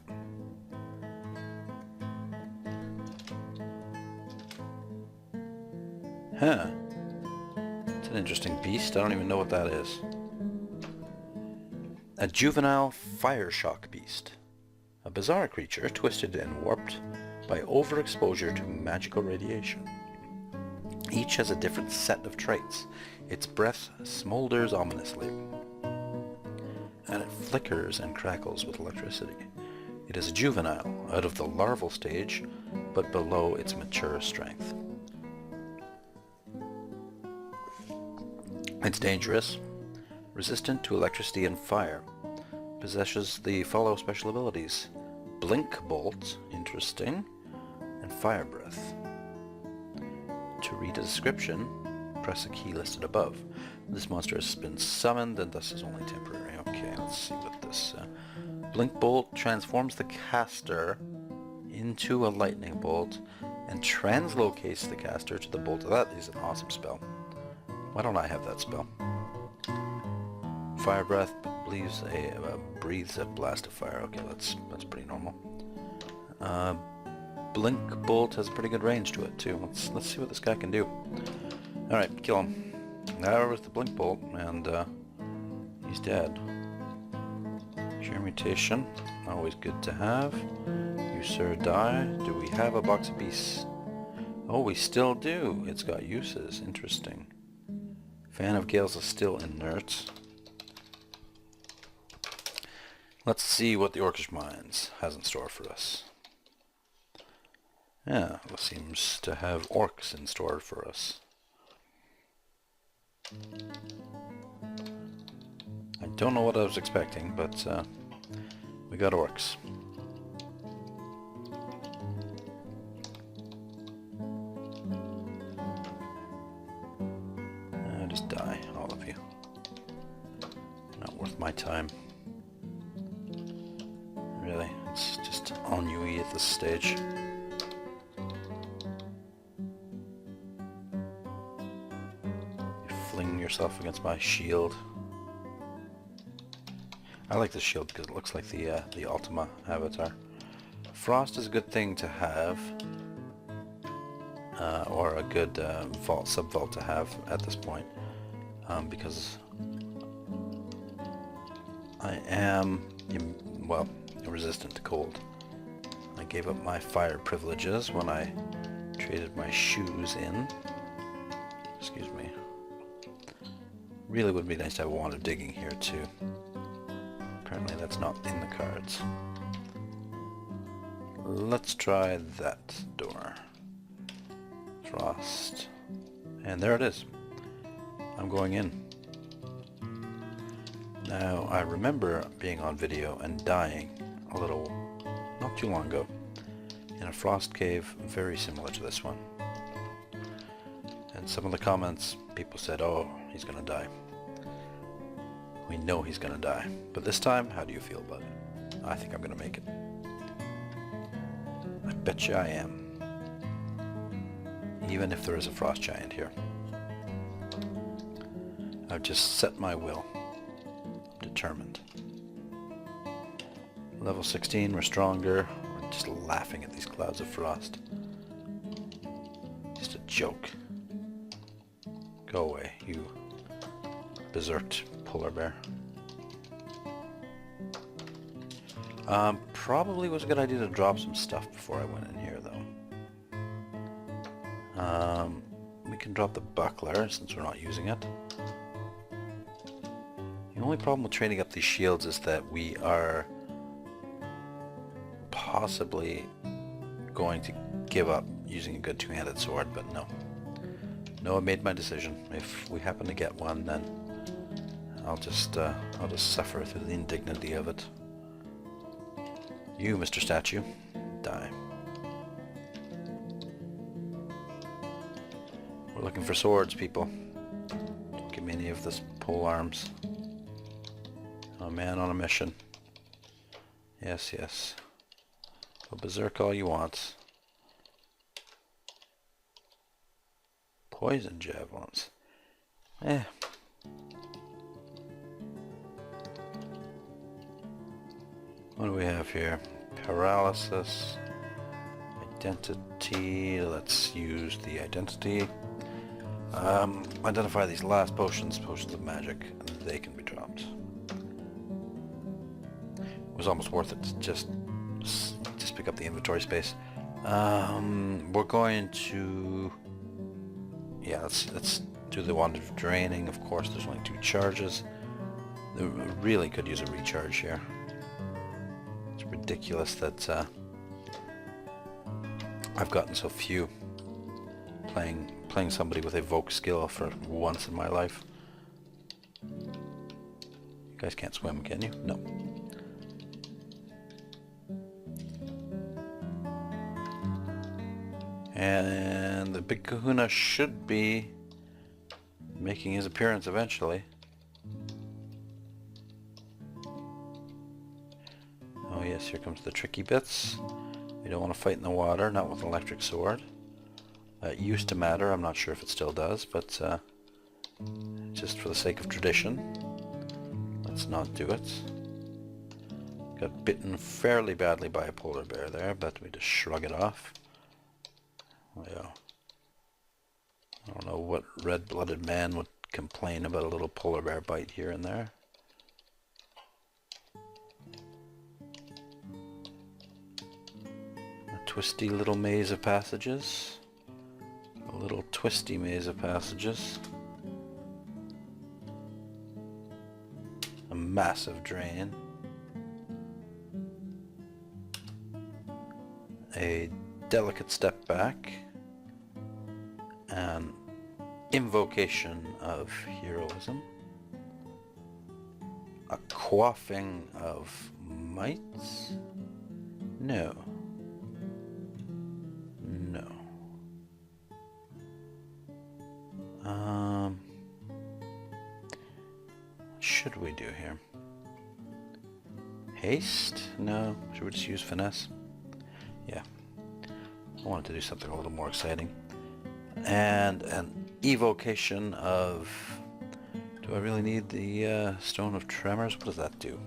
Huh. It's an interesting beast. I don't even know what that is. A juvenile fire shock beast. A bizarre creature twisted and warped by overexposure to magical radiation. Each has a different set of traits. Its breath smolders ominously, and it flickers and crackles with electricity. It is a juvenile, out of the larval stage, but below its mature strength. It's dangerous, resistant to electricity and fire, possesses the follow special abilities: Blink Bolt, interesting, and Fire Breath. To read a description, press a key listed above. This monster has been summoned and thus is only temporary. Okay, let's see what this... Blink Bolt transforms the caster into a lightning bolt and translocates the caster to the bolt. That is an awesome spell. Why don't I have that spell? Fire Breath breathes a blast of fire. Okay, that's pretty normal. Blink Bolt has pretty good range to it too. Let's see what this guy can do. All right, kill him. There was the Blink Bolt, and he's dead. Share mutation, always good to have. You sir die. Do we have a box of beasts? Oh, we still do. It's got uses. Interesting. Fan of Gales is still inert. Let's see what the Orcish Mines has in store for us. Yeah, it seems to have orcs in store for us. I don't know what I was expecting, but we got orcs. Just die, all of you. Not worth my time. Really, it's just ennui at this stage. You fling yourself against my shield. I like the shield because it looks like the Ultima avatar. Frost is a good thing to have, or a good sub-vault to have at this point, because I am, well, resistant to cold. I gave up my fire privileges when I traded my shoes in. Excuse me. Really would be nice to have a wand of digging here too. Apparently that's not in the cards. Let's try that door. Frost. And there it is. I'm going in. Now, I remember being on video and dying a little, not too long ago, in a frost cave very similar to this one. And some of the comments, people said, oh, he's gonna die. We know he's gonna die. But this time, how do you feel about it? I think I'm gonna make it. I bet you I am. Even if there is a frost giant here. I've just set my will. Determined. Level 16, we're stronger. We're just laughing at these clouds of frost. Just a joke. Go away, you berserked polar bear. Probably was a good idea to drop some stuff before I went in here, though. We can drop the buckler since we're not using it. The only problem with trading up these shields is that we are possibly going to give up using a good two-handed sword, but no. No, I made my decision. If we happen to get one, then I'll just suffer through the indignity of it. You, Mr. Statue, die. We're looking for swords, people. Don't give me any of this pole arms. I'm a man on a mission. Yes, yes. Go berserk all you want. Poison javelins. Eh. What do we have here? Paralysis. Identity. Let's use the identity. Identify these last potions, potions of magic. They can be dropped. It was almost worth it to just pick up the inventory space. We're going to... Yeah, let's do the one of draining. Of course, there's only 2 charges. They really could use a recharge here. It's ridiculous that I've gotten so few playing somebody with evoke skill for once in my life. You guys can't swim, can you? No. And the big kahuna should be making his appearance eventually. Oh yes, here comes the tricky bits. You don't want to fight in the water, not with an electric sword. It used to matter, I'm not sure if it still does, but just for the sake of tradition, let's not do it. Got bitten fairly badly by a polar bear there, but we just shrug it off. Yeah. I don't know what red-blooded man would complain about a little polar bear bite here and there. A twisty little maze of passages. A little twisty maze of passages. A massive drain. A delicate step back. An invocation of heroism. A quaffing of might? No. No. What should we do here? Haste? No. Should we just use finesse? Yeah. I wanted to do something a little more exciting. And an evocation of... Do I really need the Stone of Tremors? What does that do?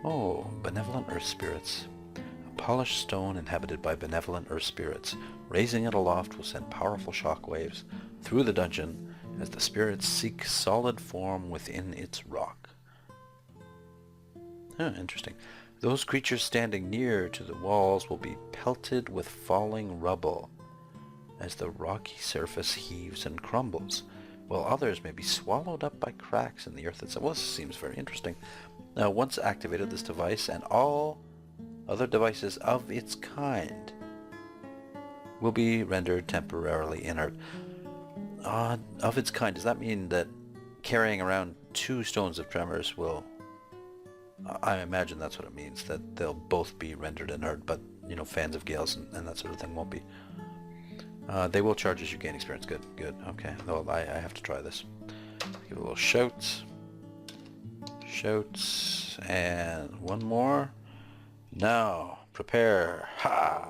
Oh, benevolent earth spirits. A polished stone inhabited by benevolent earth spirits. Raising it aloft will send powerful shockwaves through the dungeon as the spirits seek solid form within its rock. Huh, interesting. Those creatures standing near to the walls will be pelted with falling rubble as the rocky surface heaves and crumbles, while others may be swallowed up by cracks in the earth itself. Well, this seems very interesting. Now, once activated, this device and all other devices of its kind will be rendered temporarily inert. Of its kind, does that mean that carrying around 2 stones of tremors will... I imagine that's what it means, that they'll both be rendered inert, but, you know, fans of Gales and that sort of thing won't be. They will charge as you gain experience. Good, good. Okay, well, I have to try this. Give it a little shout. Shouts, and one more. Now, prepare. Ha!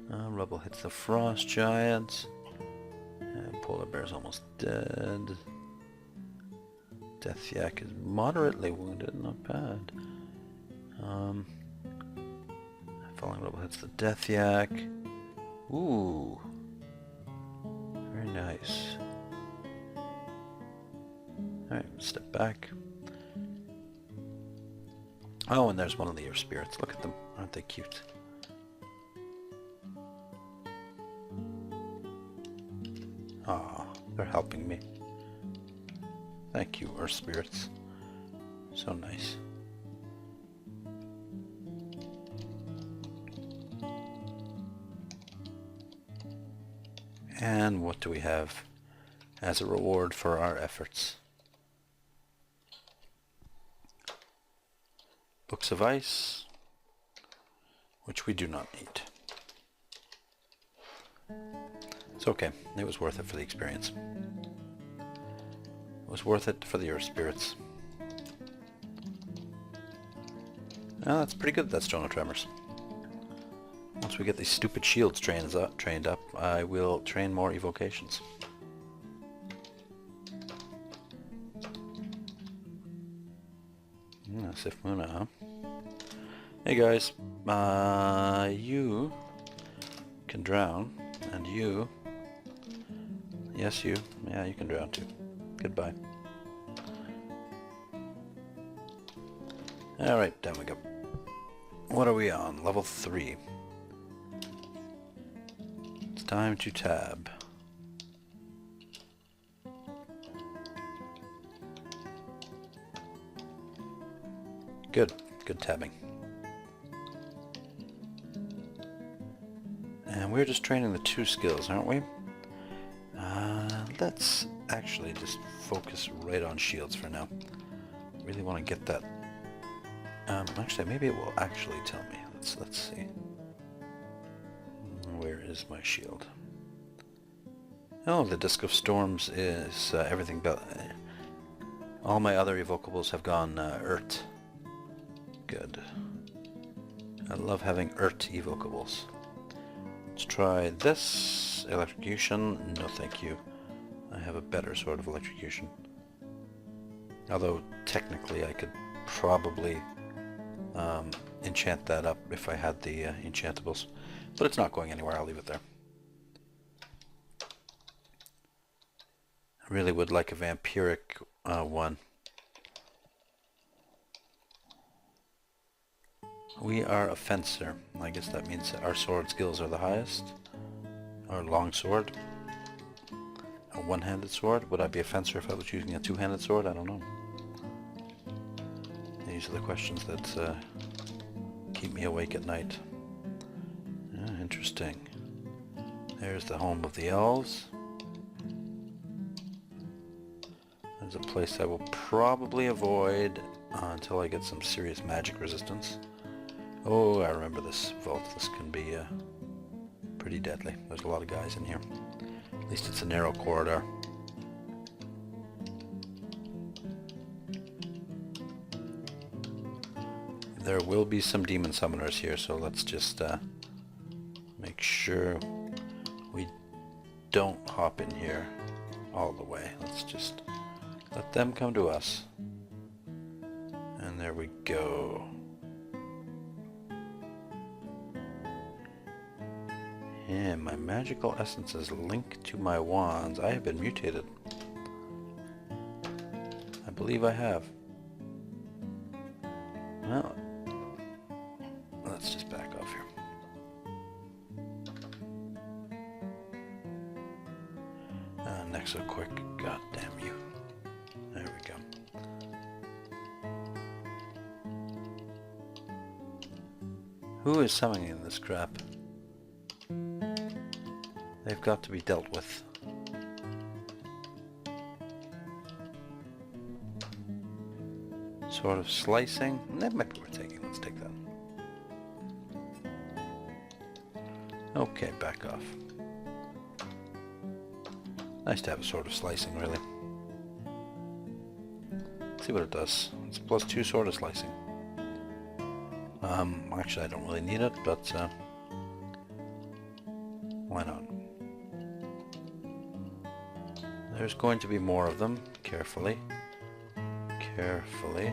Rubble hits the frost giant. And polar bear's almost dead. Death Yak is moderately wounded, not bad. Falling rubble hits the Death Yak. Ooh. Very nice. Alright, step back. Oh, and there's one of the earth spirits. Look at them. Aren't they cute? Ah, they're helping me. Thank you, earth spirits. So nice. And what do we have as a reward for our efforts? Books of Ice, which we do not need. It's okay. It was worth it for the experience. It was worth it for the earth spirits. Oh, that's pretty good, that Stone of Tremors. Once we get these stupid shields trained up, I will train more evocations. Sif Muna, huh? Hey guys, you can drown, and you, yes you, yeah you can drown too. Goodbye. Alright, down we go. What are we on? Level 3. It's time to tab. Good tabbing. And we're just training the 2 skills, aren't we? Let's actually just focus right on shields for now. Really want to get that. Actually, maybe it will actually tell me. Let's see. Where is my shield? Oh, the Disc of Storms is everything but... all my other evocables have gone Urt. Good. I love having Urt evocables. Let's try this. Electrocution. No thank you. I have a better sort of electrocution. Although, technically, I could probably enchant that up if I had the enchantables. But it's not going anywhere, I'll leave it there. I really would like a vampiric one. We are a fencer. I guess that means our sword skills are the highest. Our long sword. A one-handed sword. Would I be a fencer if I was using a two-handed sword? I don't know. These are the questions that keep me awake at night. Interesting. There's the home of the elves. There's a place I will probably avoid until I get some serious magic resistance. Oh, I remember this vault. This can be pretty deadly. There's a lot of guys in here. At least it's a narrow corridor. There will be some demon summoners here, so let's just make sure we don't hop in here all the way. Let's just let them come to us. And there we go. And my magical essences link to my wands. I have been mutated. I believe I have. Well, let's just back off here. Next so quick. God damn you. There we go. Who is summoning this crap? They've got to be dealt with. Sort of slicing. That might be worth taking. Let's take that. Okay, back off. Nice to have a sort of slicing, really. Let's see what it does. It's +2 sort of slicing. Actually, I don't really need it, but why not? There's going to be more of them. Carefully. Carefully.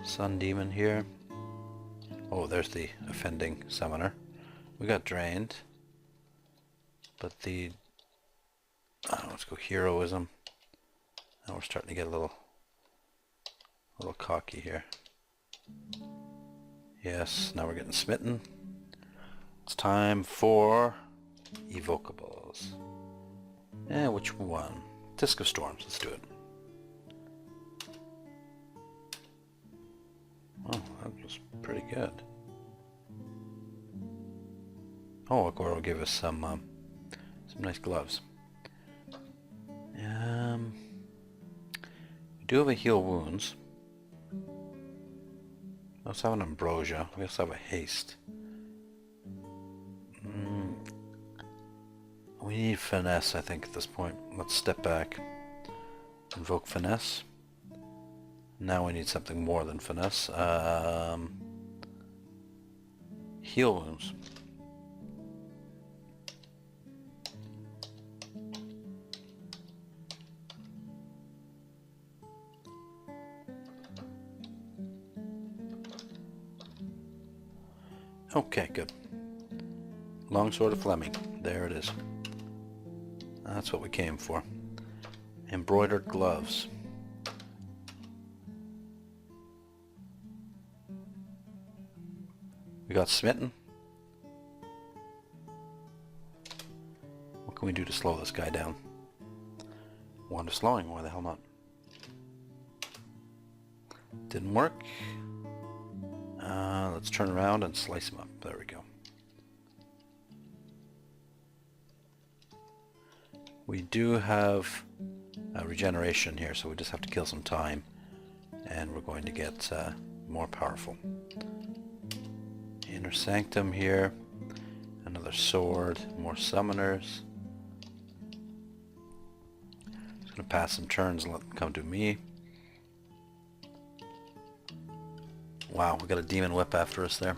Sun Demon here. Oh, there's the offending summoner. We got drained. But the... let's go heroism. Now we're starting to get a little cocky here. Yes, now we're getting smitten. It's time for evocables. Which one? Disc of Storms, let's do it. Oh, that was pretty good. Oh, Agora will give us some nice gloves. We do have a heal wounds. We also have an ambrosia. We also have a haste. We need finesse, I think, at this point. Let's step back. Invoke finesse. Now we need something more than finesse. Heal wounds. Okay, good. Longsword of Fleming. There it is. That's what we came for. Embroidered gloves. We got smitten. What can we do to slow this guy down? Wand of slowing, why the hell not? Didn't work. Let's turn around and slice him up. There we go. We do have regeneration here, so we just have to kill some time, and we're going to get more powerful. Inner Sanctum here, another sword, more summoners. Just going to pass some turns and let them come to me. Wow, we got a demon whip after us there.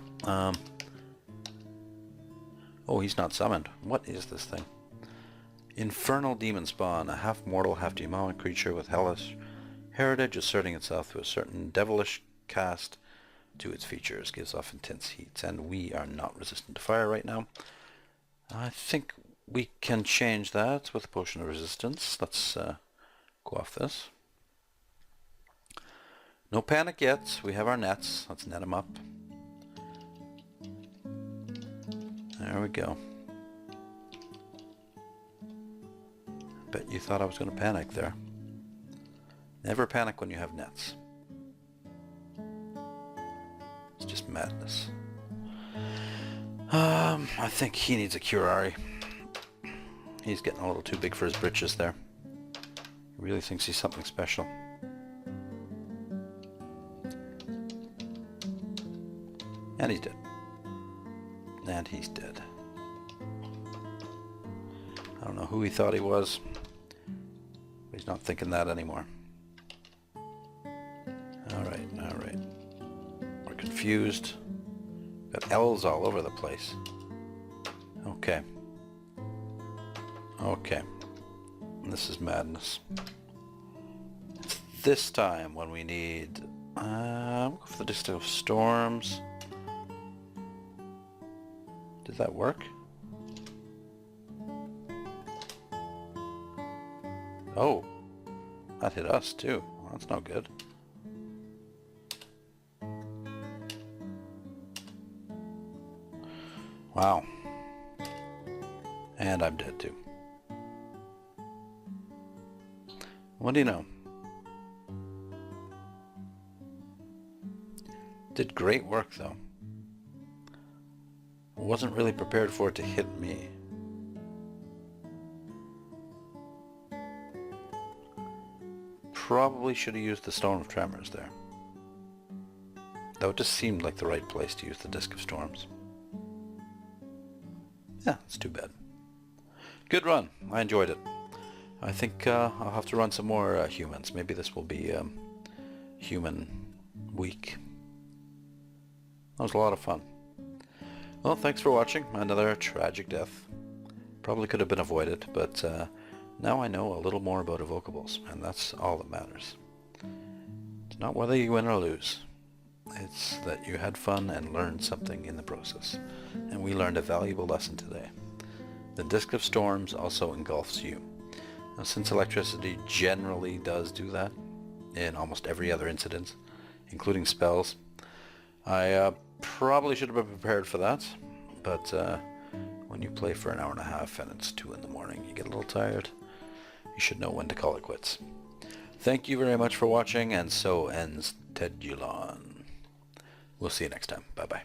Oh, he's not summoned. What is this thing? Infernal Demon Spawn, a half-mortal, half-demonic creature with hellish heritage asserting itself through a certain devilish cast to its features. Gives off intense heat, and we are not resistant to fire right now. I think we can change that with a potion of resistance. Let's go off this. No panic yet. We have our nets. Let's net them up. There we go. Bet you thought I was going to panic there. Never panic when you have nets. It's just madness. I think he needs a curare. He's getting a little too big for his britches there. He really thinks he's something special. And he's dead. And he's dead. I don't know who he thought he was, but he's not thinking that anymore. Alright, alright. We're confused. Got L's all over the place. Okay. Okay. This is madness. It's this time when we need... we'll go for the Disc of Storms. Did that work? Oh, that hit us too. Well, that's no good. Wow. And I'm dead too. What do you know? Did great work though. Wasn't really prepared for it to hit me. Probably should have used the Stone of Tremors there. Though it just seemed like the right place to use the Disc of Storms. Yeah, it's too bad. Good run. I enjoyed it. I think I'll have to run some more humans. Maybe this will be human week. That was a lot of fun. Well, thanks for watching. Another tragic death. Probably could have been avoided, but now I know a little more about evocables, and that's all that matters. It's not whether you win or lose. It's that you had fun and learned something in the process. And we learned a valuable lesson today. The Disc of Storms also engulfs you. Now, since electricity generally does do that in almost every other incident, including spells, I probably should have been prepared for that, but when you play for an hour and a half and it's 2 in the morning, you get a little tired. You should know when to call it quits. Thank you very much for watching, and so ends Tedulion. We'll see you next time. Bye-bye.